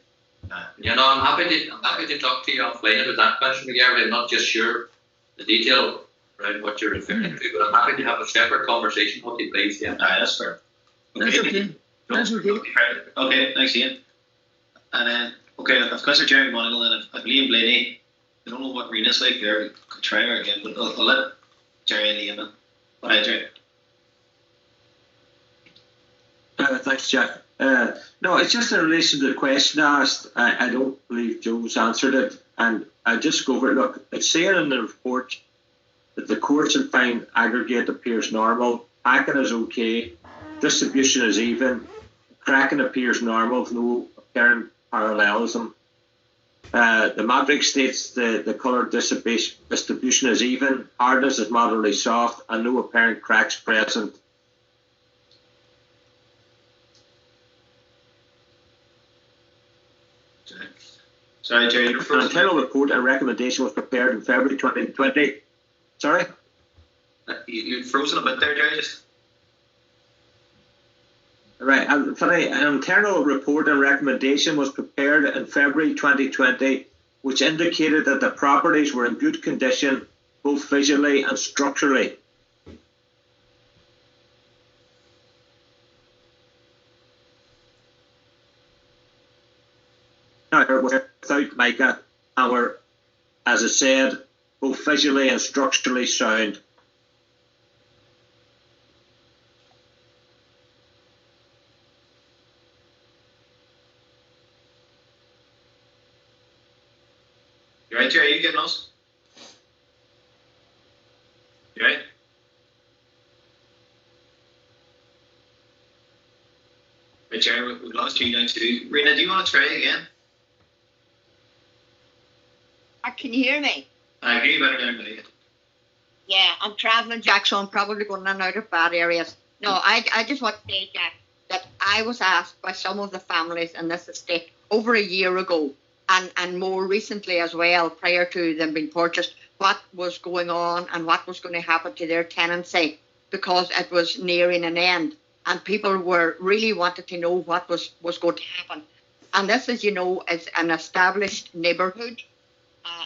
I'm happy to talk to you offline about that question, McGarvey. I'm not just sure the detail around what you're referring to, but I'm happy to have a separate conversation with you, please. Yeah, that's fair. That's okay. That's okay. Okay, thanks, Ian. And then, I've Councillor Jerry Donegal and I've Liam Blaney. I don't know what Rena's like there. Could try her again, but I'll let Jerry and Liam in. Bye, Jerry. Thanks, Jack. No, it's just in relation to the question asked. I don't believe Joe's answered it, and I just go over it. Look, it's saying in the report that the courts and fine aggregate appears normal, packing is okay, distribution is even, cracking appears normal with no apparent parallelism. The matrix states the colour distribution is even, hardness is moderately soft, and no apparent cracks present. Sorry, Jerry. An internal report and recommendation was prepared in February 2020. Sorry? You've frozen a bit there, Jerry. Right. An internal report and recommendation was prepared in February 2020, which indicated that the properties were in good condition, both visually and structurally. Now, without Mica, and were, as I said, both visually and structurally sound. You right, Jerry? You getting us? You right? Right, Jerry, we've lost you now too. Rena, do you want to try again? Can you hear me? I agree better. Yeah, I'm travelling, Jack, so I'm probably going in and out of bad areas. No, I just want to say, Jack, that I was asked by some of the families in this estate over a year ago, and more recently as well, prior to them being purchased, what was going on and what was going to happen to their tenancy, because it was nearing an end, and people were really wanted to know what was going to happen. And this, as you know, is an established neighbourhood.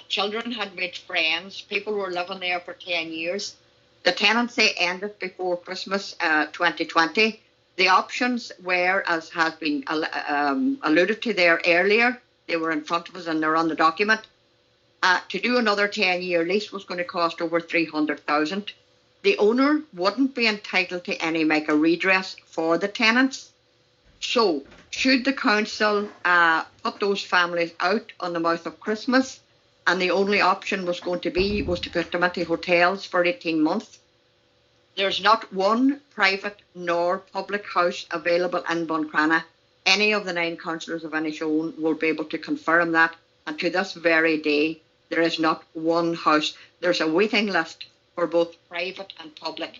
Children had made friends. People were living there for 10 years. The tenancy ended before Christmas 2020. The options were, as has been alluded to there earlier, they were in front of us and they're on the document. To do another 10-year lease was going to cost over $300,000. The owner wouldn't be entitled to any Mica redress for the tenants. So, should the council put those families out on the mouth of Christmas, and the only option was to put them into hotels for 18 months, there's not one private nor public house available in Buncrana. Any of the 9 councillors of any shown will be able to confirm that. And to this very day, there is not one house. There's a waiting list for both private and public.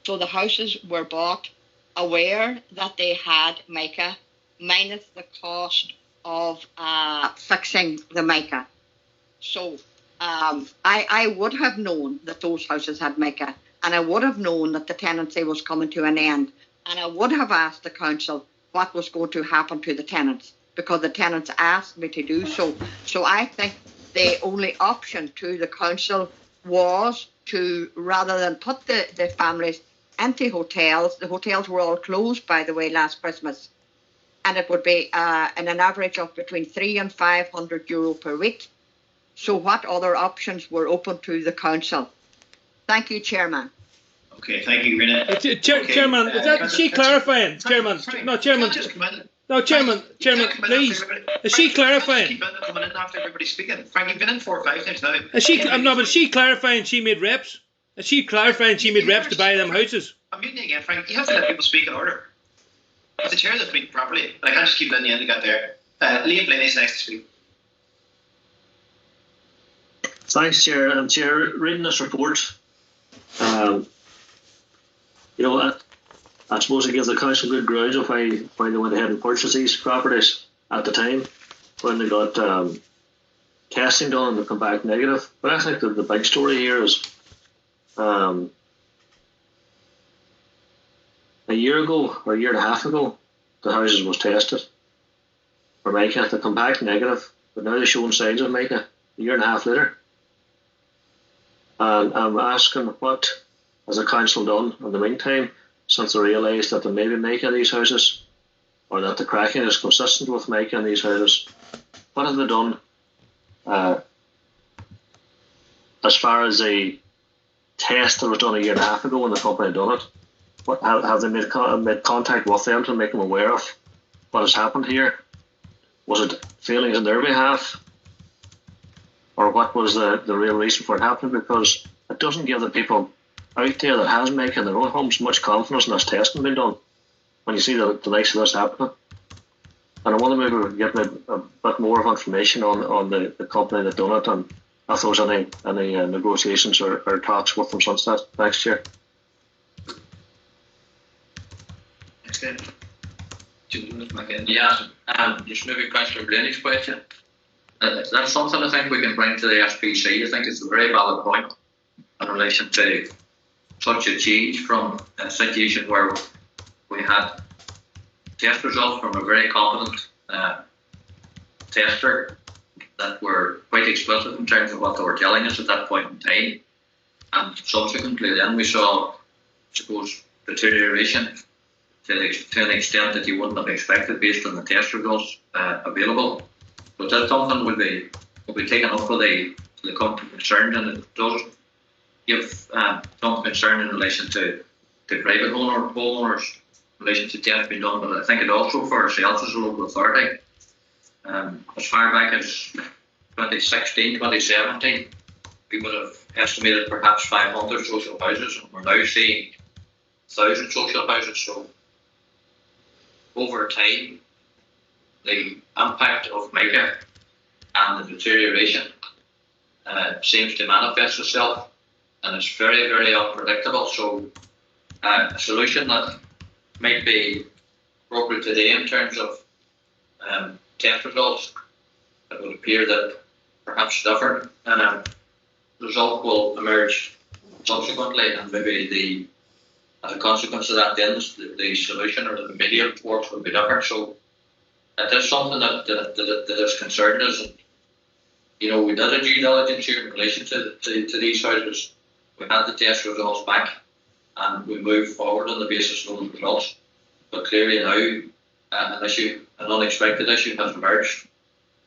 So the houses were bought aware that they had Mica, minus the cost of fixing the Mica. So I would have known that those houses had Mica, and I would have known that the tenancy was coming to an end, and I would have asked the council what was going to happen to the tenants, because the tenants asked me to do so. So I think the only option to the council was to, rather than put the families into hotels, the hotels were all closed, by the way, last Christmas, and it would be in an average of between €300 and €500 per week. So what other options were open to the council? Thank you, Chairman. Okay, thank you, Rena. Chairman, is she clarifying? Chairman, no, Chairman. No, Chairman, please. Is she clarifying? Keep coming in after everybody speaking. Frank, you've been in 4 or 5 times now. Is she clarifying she made reps? Is she clarifying she made reps to buy them houses? I'm muting again, Frank. You have to let people speak in order. If the chair doesn't speak properly, I can't just keep letting you in to get there. Liam Blaney's next to speak. Thanks, Chair. And Chair, reading this report, I suppose it gives the council good grounds of why they went ahead and purchased these properties at the time when they got testing done and they come back negative. But I think that the big story here is a year ago or a year and a half ago, the houses was tested for Mica. They come back negative, but now they're showing signs of Mica a year and a half later. And I'm asking, what has the council done in the meantime, since they realised that there may be Mica in these houses, or that the cracking is consistent with Mica in these houses? What have they done as far as the test that was done a year and a half ago when the company had done it? What have they made contact with them to make them aware of what has happened here? Was it failings on their behalf? Or what was the real reason for it happening? Because it doesn't give the people out there that has Mica in their own homes much confidence in this testing being done when you see the likes of this happening. And I wonder maybe we get a bit more of information on the company that done it, and if there was any negotiations or talks with them since that. Thanks, Chair. Yeah, just maybe Councillor Blaney's question. That's something I think we can bring to the SPC. I think it's a very valid point in relation to such a change from a situation where we had test results from a very competent tester that were quite explicit in terms of what they were telling us at that point in time. And subsequently then we saw, I suppose, deterioration to an extent that you wouldn't have expected based on the test results available. But that's something will be taken up with the company concerned, and it does give some concern in relation to private homeowners in relation to tests being done. But I think it also for ourselves as a local authority, as far back as 2016, 2017, we would have estimated perhaps 500 social houses, and we're now seeing 1,000 social houses. So over time, the impact of Mica and the deterioration seems to manifest itself, and it's very, very unpredictable. So a solution that might be appropriate today in terms of test results, it would appear that perhaps different result will emerge subsequently, and maybe as a consequence of that, then the solution or the media reports will be different. So it is something that is concerning us. And, you know, we did a due diligence here in relation to these houses. We had the test results back, and we moved forward on the basis of those results. But clearly now, an unexpected issue has emerged,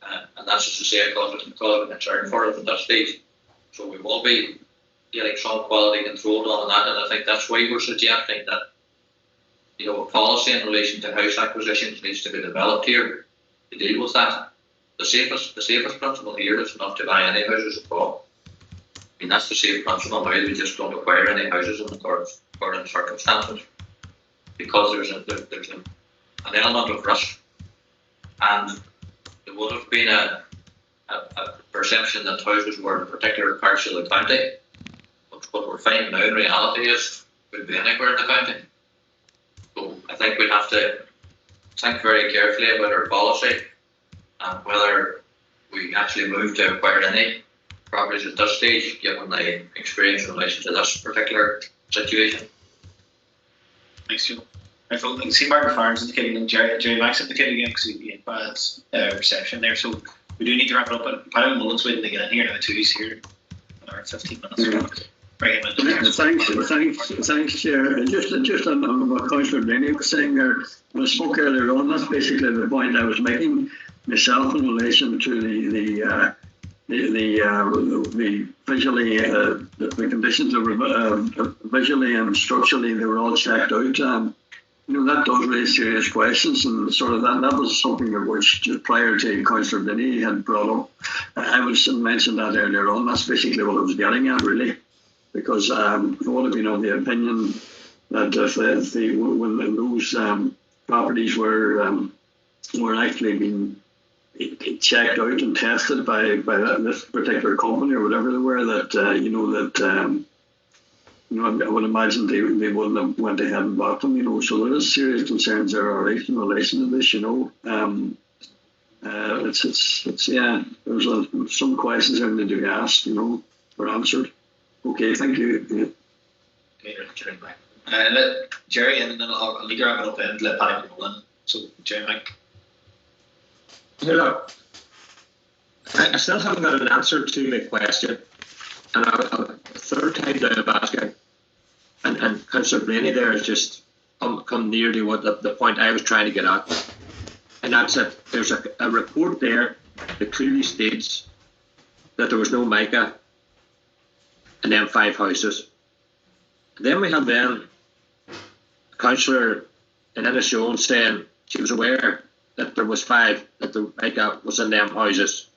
and that's just to say a cause of concern for us at this stage. So we will be getting some quality control on that, and I think that's why we're suggesting that, you know, a policy in relation to house acquisitions needs to be developed here to deal with that. The safest principle here is not to buy any houses at all. I mean, that's the safe principle now. We just don't acquire any houses in the current circumstances, because there's an element of risk, and there would have been a perception that houses were in particular parts of the county. But what we're finding now in reality is would be anywhere in the county. So I think we'd have to think very carefully about our policy and whether we actually move to acquire any properties at this stage, given the experience in relation to this particular situation. Thanks, Joe. I can see Margaret Farns indicating and Jerry Max indicating again because he had bad reception there. So we do need to wrap it up. But Paddy McMullin's waiting to get in here now too. He's here in our 15 minutes. Bring him in. Thanks, Chair. Just on what Councillor Rennie was saying there, when I spoke earlier on, that's basically the point I was making myself in relation to the visually the conditions of visually and structurally they were all checked out. You know, that does raise serious questions, and sort of that was something that which prior to Councillor Rennie had brought up. I would mention that earlier on. That's basically what I was getting at, really, because I would have been of the opinion that when those properties were actually being checked out and tested by this particular company or whatever they were, that I would imagine they wouldn't have went ahead and bought them, so there is serious concerns there are in relation to this, there's some questions that need to be asked, or answered. Okay, thank you. Okay, let Jerry, and then I'll leave her up and let Paddy McMullin. So Jerry, Mike. Hello. I still haven't got an answer to my question, and a third time now I'm asking, and Councillor Blaney there has just come near to what the point I was trying to get at, and that's that there's a report there that clearly states that there was no mica in them 5 houses. And then we have a councillor in Ennishowen saying she was aware that there was 5, that the mica was in them houses.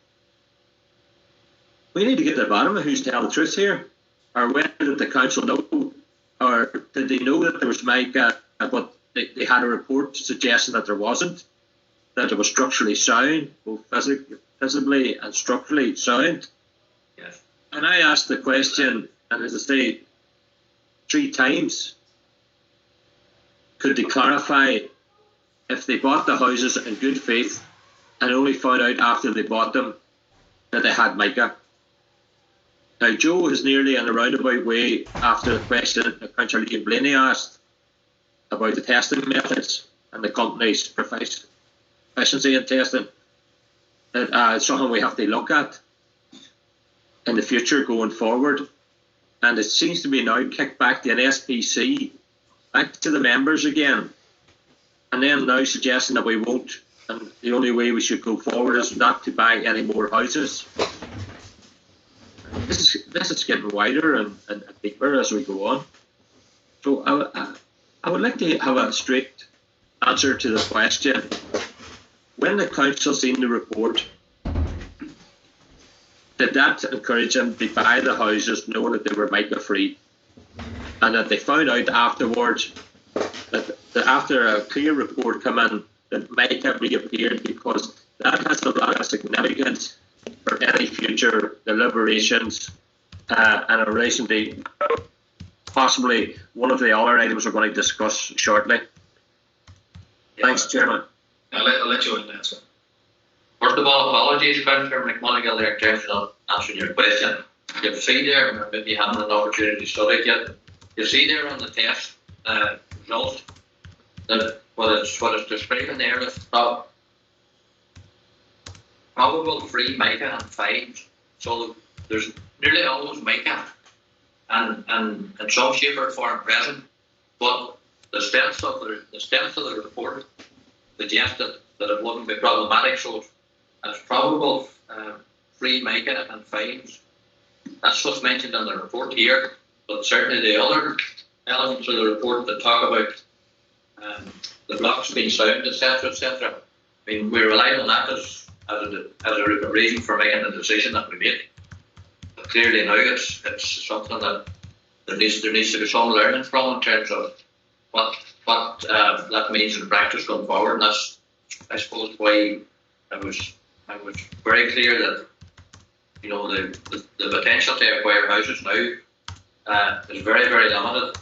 We need to get to the bottom of who's telling the truth here. Or when did the council know? Or did they know that there was mica, but they had a report suggesting that there wasn't? That it was structurally sound, both visibly and structurally sound? Yes. And I asked the question, and as I say, 3 times, could they clarify if they bought the houses in good faith and only found out after they bought them that they had mica? Now, Joe is nearly in a roundabout way after the question that Councillor Blaney asked about the testing methods and the company's proficiency in testing. That it's something we have to look at in the future going forward. And it seems to be now kicked back to an SPC, back to the members again. And then now suggesting that we won't, and the only way we should go forward is not to buy any more houses. This is getting wider and deeper as we go on. So I would like to have a straight answer to the question. When the council seen the report, did that encourage them to buy the houses knowing that they were mica free, and that they found out afterwards that after a clear report came in that mica reappeared, because that has a lot of significance for any future deliberations and in relation to possibly one of the other items we're going to discuss shortly. Thanks, Chairman. I'll let you answer. First of all, apologies, Councillor McMulligan, there, in terms of answering your question. You've seen there, or maybe you haven't an opportunity to study it yet, you see there on the test results that what it's describing there is probable free mica and fines. So there's nearly always mica and in some shape or form present, but the steps of the report suggest that it wouldn't be problematic. So it's probable free mica and fines. That's what's mentioned in the report here, but certainly the other elements of the report that talk about the blocks being sound, etc., etc. I mean, we rely on that as a reason for making the decision that we make. But clearly now it's something that there needs to be some learning from in terms of what that means in practice going forward. And that's, I suppose, why I was very clear that, you know, the potential to acquire houses now is very, very limited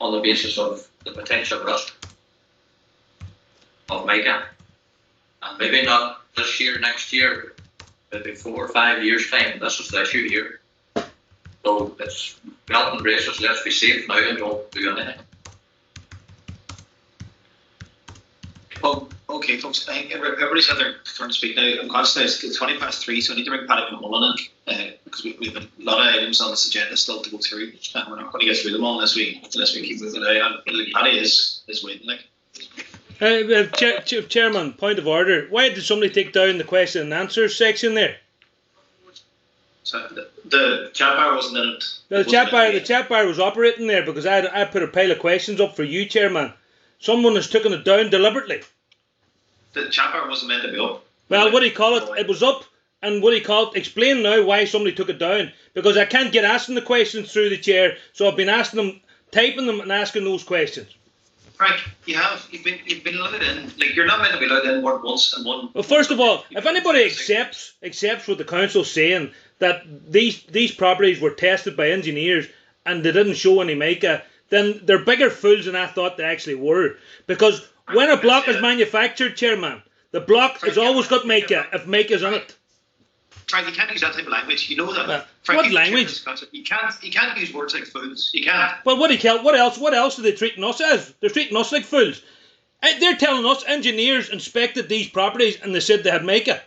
on the basis of the potential risk of mica. And maybe not this year, next year, maybe 4 or 5 years' time. This is the issue here. So it's belt and braces, let's be safe now and don't do anything. Well, okay, folks, I think everybody's had their turn to speak now. I'm conscious it's 3:20, so I need to bring Paddy McMullin in because we've a lot of items on this agenda still to go through. And we're not going to get through them all unless we keep moving out. Paddy is waiting, like. Chairman, point of order. Why did somebody take down the question and answers section there? So the chat bar wasn't in it. No, the chat bar was operating there because I put a pile of questions up for you, Chairman. Someone has taken it down deliberately. The chat bar wasn't meant to be up. Well, what do you call it? It was up, and what do you call it? Explain now why somebody took it down. Because I can't get asking the questions through the chair, so I've been asking them, typing them, and asking those questions. Frank, you've been allowed in. Like, you're not meant to be allowed in once and one. Well, first of all, if anybody accepts what the council's saying, that these properties were tested by engineers and they didn't show any mica, then they're bigger fools than I thought they actually were. Because when a block is manufactured, Chairman, the block has always got mica if mica's on it. Frank, you can't use that type of language. You know that. Frank, what language? You can't use words like fools. You can't. Well, what else are they treating us as? They're treating us like fools. They're telling us engineers inspected these properties and they said they had mica.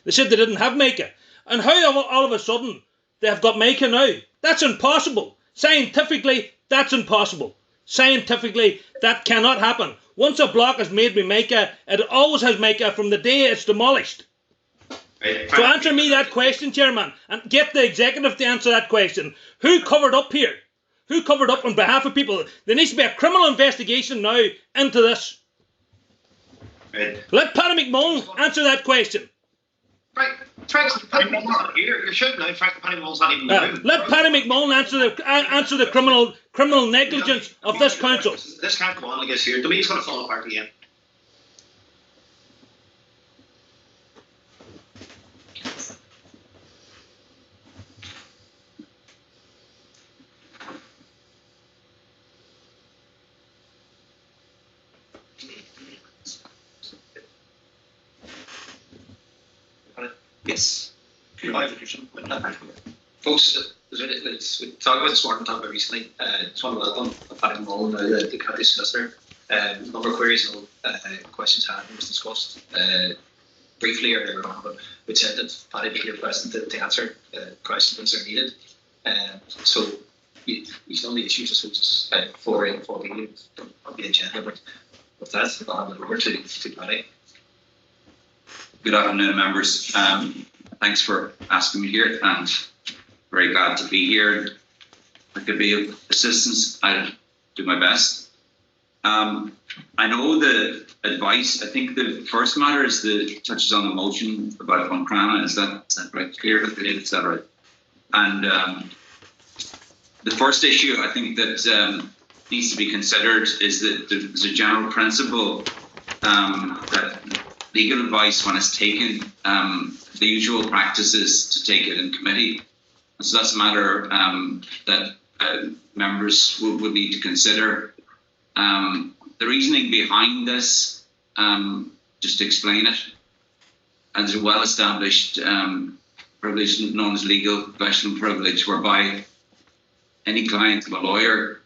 They said they didn't have mica. And how all of a sudden they have got mica now? That's impossible. Scientifically, that's impossible. Scientifically, that cannot happen. Once a block is made with mica, it always has mica from the day it's demolished. Right. So answer me that question, Chairman, and get the executive to answer that question. Who covered up here? Who covered up on behalf of people? There needs to be a criminal investigation now into this. Right. Let Paddy McMullin answer that question. Frank, Paddy McMullin's not here. You're shouting now, Frank. Paddy McMullin's not even in the room. Let Paddy McMullin answer the criminal negligence of this council. This can't go on like this here. The meeting's going to fall apart again. Yes. Folks, we talked about this morning, talked about recently. Just want to welcome Paddy McMullin, the county solicitor. A number of queries and questions had was discussed briefly earlier on, but we said that Paddy would be here present to answer questions as are needed. So he's done the issues, I suppose, for the agenda, but with that, I'll hand it over to Paddy. Good afternoon, members. Thanks for asking me here, and very glad to be here. If I could be of assistance, I'll do my best. I know the advice. I think the first matter is touches on the motion about Buncrana. Is that right? Clear? Is that right? And the first issue I think that needs to be considered is that there's a general principle that legal advice, when it's taken, the usual practice is to take it in committee. So that's a matter that members would need to consider. The reasoning behind this, just to explain it, and there's a well-established privilege known as legal professional privilege, whereby any client of a lawyer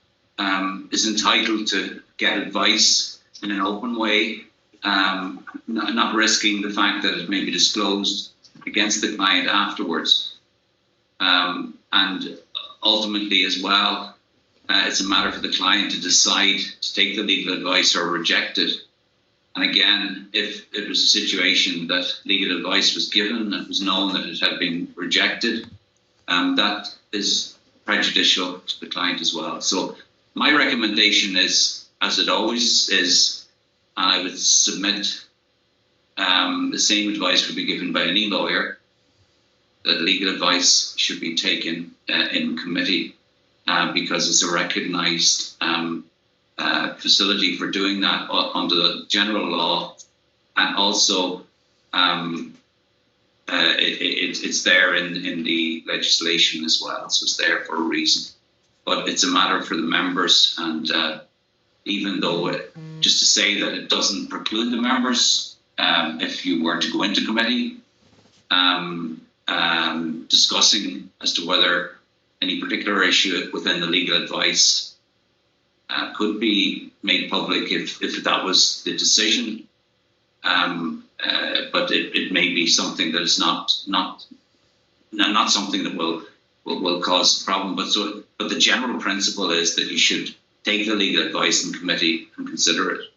is entitled to get advice in an open way, not risking the fact that it may be disclosed against the client afterwards. And ultimately as well, it's a matter for the client to decide to take the legal advice or reject it. And again, if it was a situation that legal advice was given and it was known that it had been rejected, that is prejudicial to the client as well. So my recommendation is, as it always is, and I would submit the same advice would be given by any lawyer, that legal advice should be taken in committee because it's a recognised facility for doing that under the general law, and also it's there in the legislation as well, so it's there for a reason. But it's a matter for the members, and even though just to say that it doesn't preclude the members, if you were to go into committee, discussing as to whether any particular issue within the legal advice could be made public if that was the decision, but it may be something that is not something that will cause a problem. But the general principle is that you should take the legal advice in committee and consider it.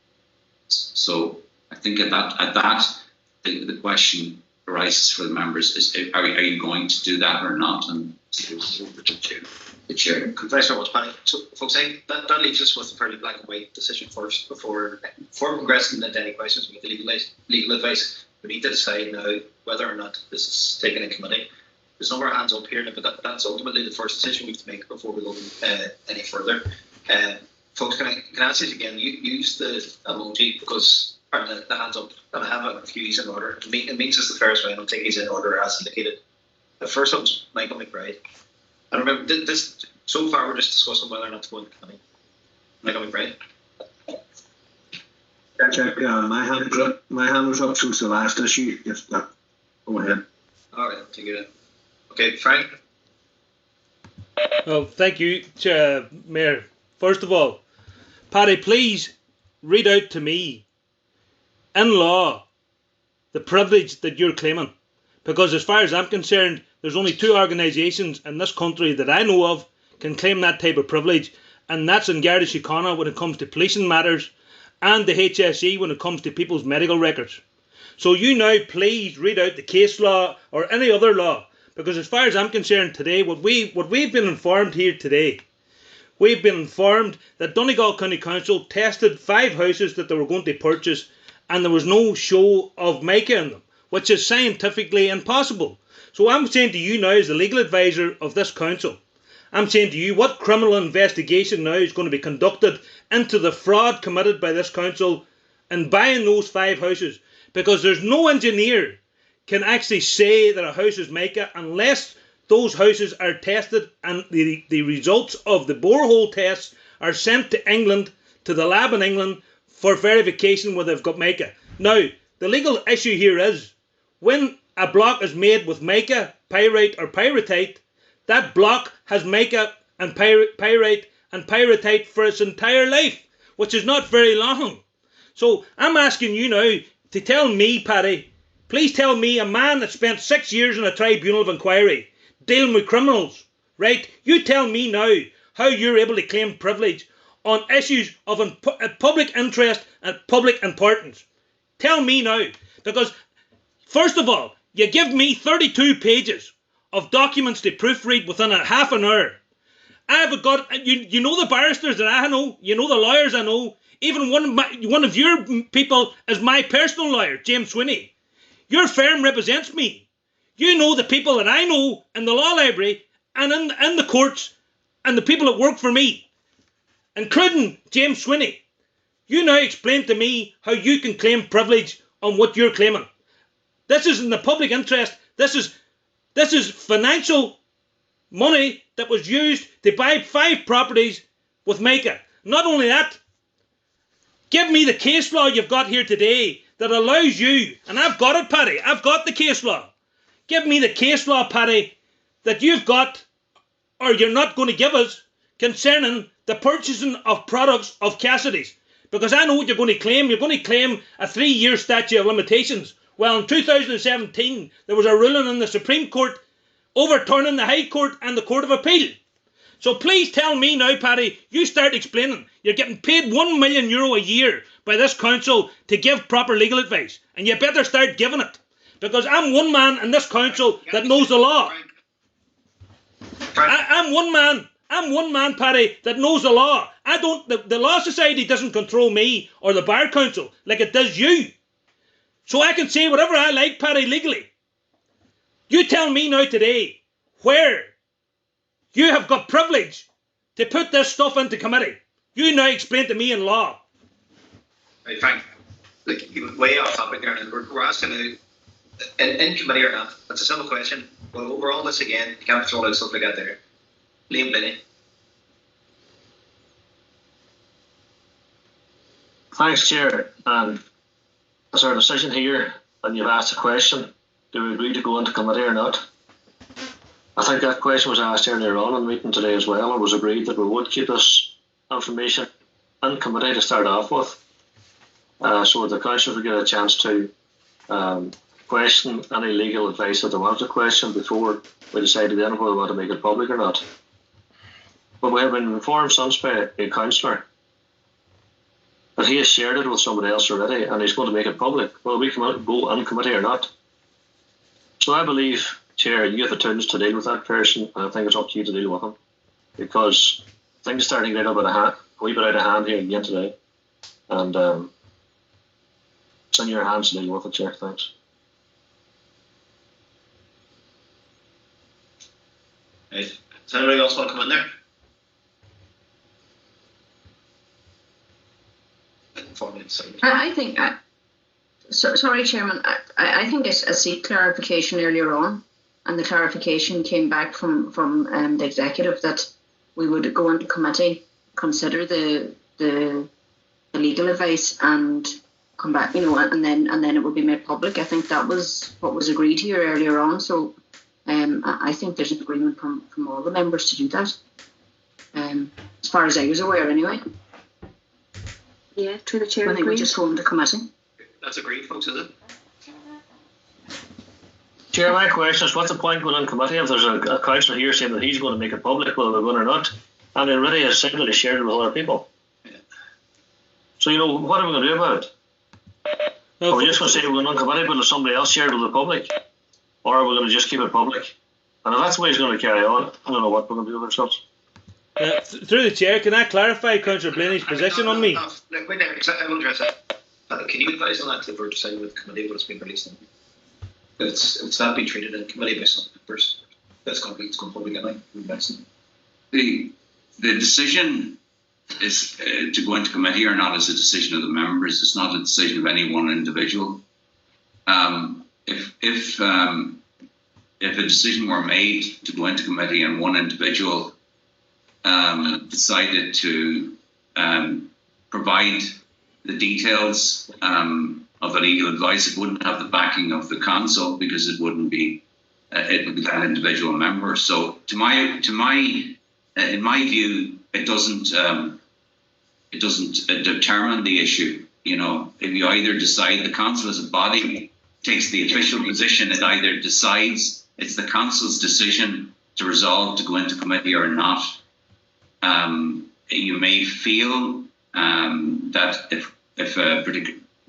So I think at that the question arises for the members is: are you going to do that or not? And the chair. Thanks very much, Paddy. So, folks, that leaves us with a fairly black and white decision first before progressing into any questions with legal advice. We need to decide now whether or not this is taken in committee. There's a number of hands up here, but that's ultimately the first decision we have to make before we go any further. Folks, can I ask you again? Use the emoji because the hands up, and I have a few in order. It means it's the first way, and I'll take these in order as indicated. The first one's Michael McBride. And remember, this so far we're just discussing whether or not to go into committee. Michael McBride. Check. My hand was up since the last issue. Yes, go ahead. All right, I'll take it in. Okay, Frank. Well, thank you, Mayor. First of all, Paddy, please read out to me in law the privilege that you're claiming, because as far as I'm concerned, there's only two organisations in this country that I know of can claim that type of privilege, and that's in Garda Síochána when it comes to policing matters, and the HSE when it comes to people's medical records. So you now please read out the case law or any other law, because as far as I'm concerned today, what we've been informed here today, we've been informed that Donegal County Council tested 5 houses that they were going to purchase, and there was no show of mica in them, which is scientifically impossible. So I'm saying to you now, as the legal advisor of this council, I'm saying to you, what criminal investigation now is going to be conducted into the fraud committed by this council in buying those 5 houses? Because there's no engineer can actually say that a house is mica unless those houses are tested and the results of the borehole tests are sent to England, to the lab in England, for verification whether they've got mica. Now, the legal issue here is, when a block is made with mica, pyrite or pyrrhotite, that block has mica and pyrite and pyrrhotite for its entire life, which is not very long. So I'm asking you now to tell me, Paddy, please tell me, a man that spent 6 years in a tribunal of inquiry dealing with criminals, right? You tell me now how you're able to claim privilege on issues of public interest and public importance. Tell me now, because first of all, you give me 32 pages of documents to proofread within a half an hour. I've got, you know the barristers that I know, you know the lawyers I know, even one of your people is my personal lawyer, James Sweeney. Your firm represents me. You know the people that I know in the law library and in the courts and the people that work for me, including James Sweeney. You now explain to me how you can claim privilege on what you're claiming. This is in the public interest. This is financial money that was used to buy 5 properties with Mica. Not only that, give me the case law you've got here today that allows you, and I've got it, Paddy, I've got the case law. Give me the case law, Paddy, that you've got, or you're not going to give us, concerning the purchasing of products of Cassidy's. Because I know what you're going to claim. You're going to claim a 3-year statute of limitations. Well, in 2017, there was a ruling in the Supreme Court overturning the High Court and the Court of Appeal. So please tell me now, Paddy, you start explaining. You're getting paid €1 million a year by this council to give proper legal advice. And you better start giving it. Because I'm one man in this council that knows the law. I'm one man, Paddy, that knows the law. The Law Society doesn't control me or the Bar Council like it does you. So I can say whatever I like, Paddy, legally. You tell me now today where you have got privilege to put this stuff into committee. You now explain to me in law. Right, Frank. Look, you're way off topic there, and we're asking you, in committee or not, that's a simple question. Well, we're on this again. You can't throw out stuff like that there. Liam Binney. Thanks, Chair. And is our decision here, and you've asked a question, do we agree to go into committee or not? I think that question was asked earlier on in the meeting today as well. It was agreed that we would keep this information in committee to start off with, so the council would get a chance to question any legal advice that they wanted to question before we decided then whether we want to make it public or not. But we have been informed since by a councillor that he has shared it with somebody else already and he's going to make it public. Will we go in committee or not? So I believe, Chair, you have the tools to deal with that person, and I think it's up to you to deal with him, because things are starting to get a wee bit out of hand here again today, and it's in your hands to deal with it, Chair. Thanks. Right. Does anybody else want to come in there? I think, sorry, Chairman, I think I see clarification earlier on, and the clarification came back from the executive that we would go into committee, consider the legal advice, and come back, and then it would be made public. I think that was what was agreed here earlier on. So I think there's an agreement from all the members to do that, as far as I was aware, anyway. Yeah, through the chair. I think we just go into committee. That's agreed, folks, is it? Chair, my question is, what's the point going on committee if there's a councillor here saying that he's going to make it public, whether we're going or not, and it really is simply shared with other people? Yeah. So, what are we going to do about it? Are we just going to say we're going on committee, but if somebody else shared with the public? Or are we going to just keep it public? And if that's the way it's going to carry on, I don't know what we're going to do with ourselves. Through the chair, can I clarify Councillor Blaney's position on me? Wait there, I will address that. Can you advise on that if we're deciding with the committee what it's been released in? It's not being treated in committee by some members. It's going public anyway. The decision is to go into committee or not is a decision of the members. It's not a decision of any one individual. If a decision were made to go into committee and one individual decided to provide the details of the legal advice, it wouldn't have the backing of the council because it would be that individual member. So in my view, it doesn't determine the issue. If you either decide, the council as a body takes the official position, it either decides it's the council's decision to resolve to go into committee or not. You may feel that if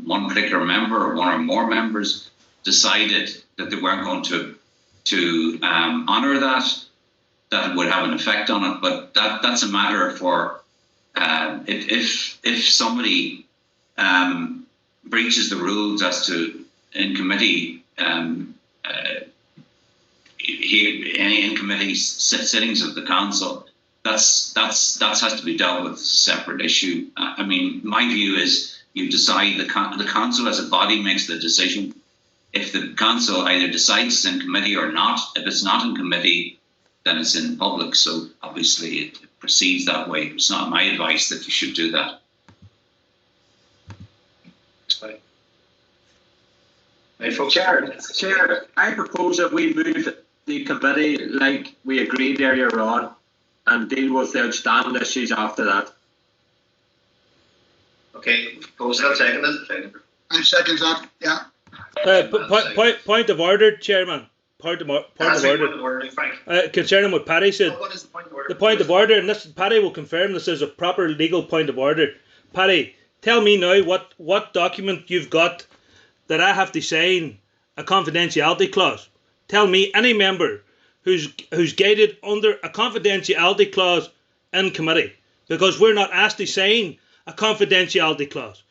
one particular member or one or more members decided that they weren't going to honour that it would have an effect on it. But that's a matter for if somebody breaches the rules as to in committee in committee sittings of the council. That has to be dealt with as a separate issue. I mean, my view is you decide, the council as a body makes the decision. If the council either decides it's in committee or not, if it's not in committee, then it's in public. So obviously it proceeds that way. It's not my advice that you should do that. Chair, I propose that we move the committee like we agreed earlier on and deal with the outstanding issues after that. Okay, goes out seconded. I second that, yeah. Point of order, Chairman. Point of order. Frank. Concerning what Paddy said. What is the point of order? The point of order, and this Paddy will confirm this is a proper legal point of order. Paddy, tell me now what document you've got that I have to sign a confidentiality clause. Tell me any member who's gated under a confidentiality clause in committee, because we're not asked to sign a confidentiality clause.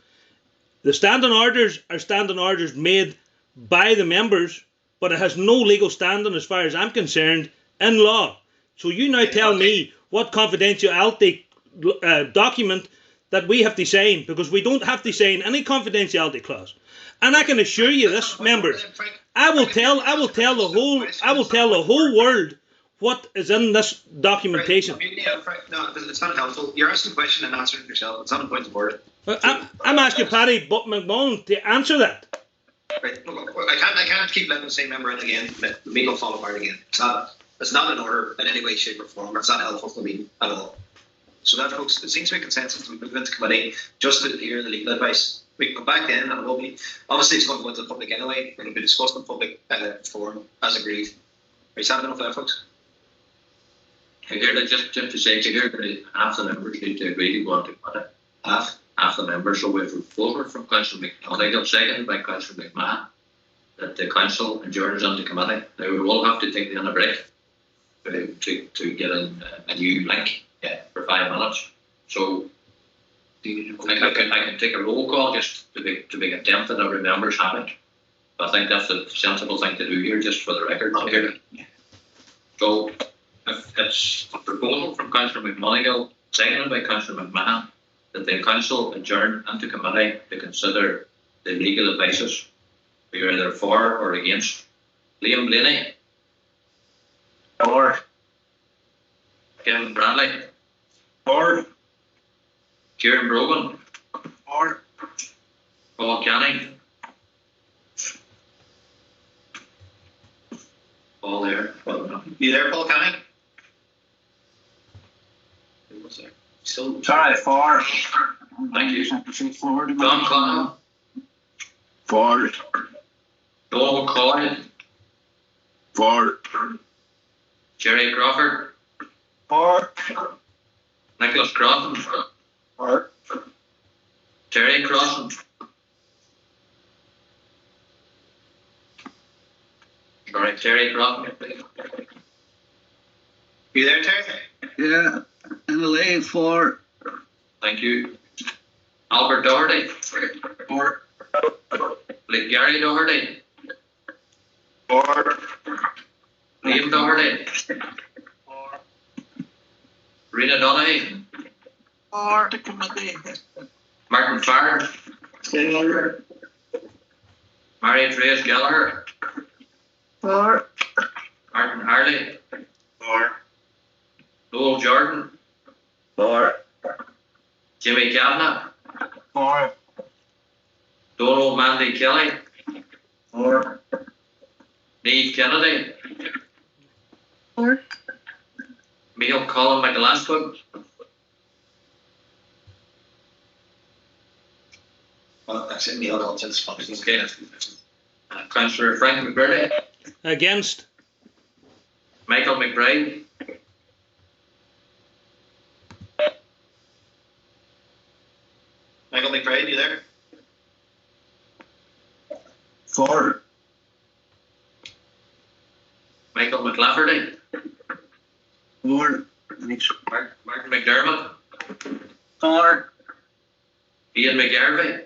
The standing orders are standing orders made by the members, but it has no legal standing as far as I'm concerned in law. So you now tell me what confidentiality document that we have to sign, because we don't have to sign any confidentiality clause. And I can assure you this, members, I will tell the whole world what is in this documentation. No, it's not helpful. You're asking a question and answering it yourself. It's not a point of order. I'm asking Paddy McMullin to answer that. Right. Look, I can't keep letting the same member in again. The meeting will fall apart again. It's not an order in any way, shape or form. It's not helpful to me at all. So that, folks, it seems to be consensus to move into committee just to hear the legal advice. We can come back in and it will be, obviously it's going to go into the public anyway. It will be discussed in public forum as agreed. Are you happy enough there, folks? Just to say, half the members need to agree to go on to committee. Half the members. So we have a proposal from Councillor McNaughton, seconded by Councillor McMahon, that the council adjourns on to committee. Now we will have to take the break to get in a new link for 5 minutes. So I can take a roll call just to be a attempt that every member's happy. I think that's a sensible thing to do here, just for the record. So it's a proposal from Councillor McMulligan, seconded by Councillor McMahon, that the council adjourn into committee to consider the legal advices. We're either for or against. Liam Blaney. For. Kevin Bradley. For. Kieran Brogan. For. Paul Canning. Paul there. You there, Paul Canning? So, sorry, for. Thank you. John Cllr. For. Noel McCoy. For. Jerry Crawford. For. Nicholas Crossan. For. Terry Crossan. Sorry, Terry Crossan. You there, Terry? Yeah, and the lay for. Thank you. Albert Doherty. For. Gary Doherty. For. Liam Doherty. For. Rena Donaghey. Or the committee. Martin Farr. Cllr. Mary Therese Gallagher. For. Martin Harley. For. Noel Jordan. For. Jimmy Kavanagh. For. Donald Mandy Kelly. For. Niamh Kennedy. For. Michael Colin McAlasquith. Well, that's in the other sense. Okay. Councillor Frank McBrearty. Against. Michael McBride. Michael McBride, you there? For. Michael McLafferty. For. Martin McDermott. For. Ian McGarvey.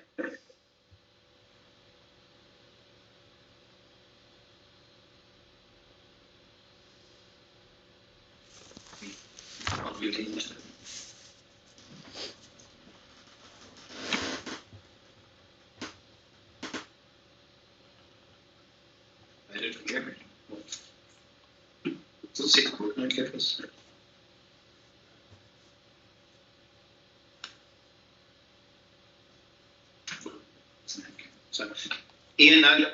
So 6 vote now, Kevin. So, Ian, now you're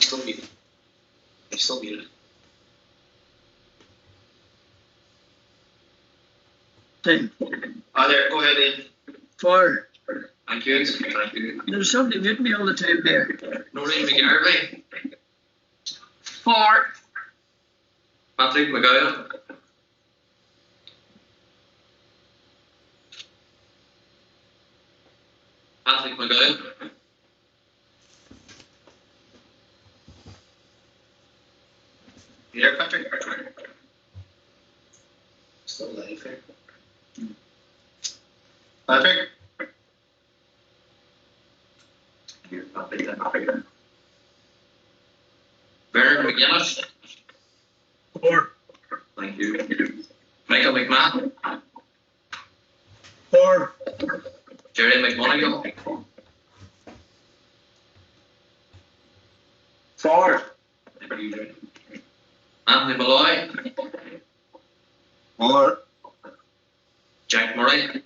still muted. You're still muted. Time. There, go ahead, Ian. 4. Thank you. Thank you. There's somebody muting me all the time there. Ronald McGrory. 4. Patrick McGowan. Patrick McGowan. You there, Patrick? Still live here. Patrick? Baron McGinnis. 4. Thank you. Michael McMahon. 4. Jerry McMulligan. 4. Thank you, Jerry. Anthony Malloy. 4. Jack Murray.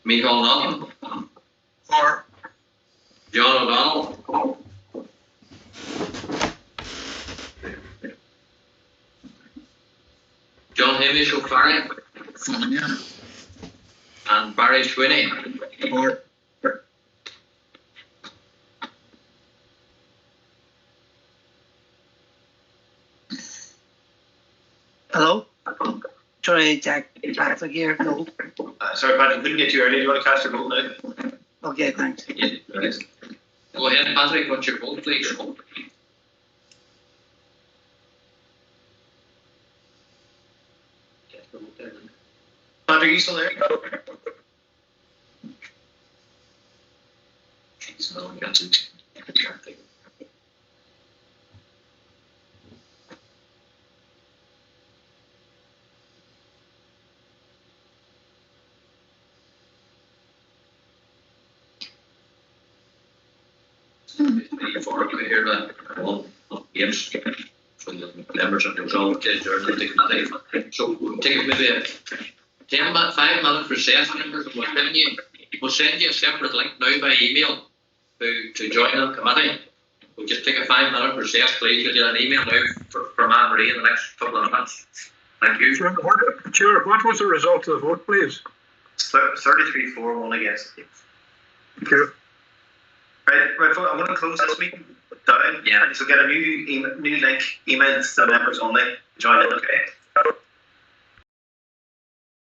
Michael Naughton. 4. John O'Donnell. John Hamish O'Farrell. 4, yeah. And Barry Sweeney. 4. Hello? Sorry, Jack. Patrick here. No. Sorry, Patrick, couldn't get you earlier. Do you want to cast your vote now? Okay, thanks. Yeah, yes. Go ahead, Patrick. What's your vote, please? Patrick, are you still there? Jeez, no one gets it. Before we hear that, well, games from the members of the result, so we'll take maybe a 5-minute recess, members, and we'll send you a separate link now by email to join the committee. We'll just take a 5-minute recess, please. You'll get an email now from Anne-Marie in the next couple of minutes. Thank you. Chair, what was the result of the vote, please? 33-4-1 against. Thank you. Right, folks, I'm going to close this meeting down. Yeah. So get a new link emailed to members only. Join it, okay?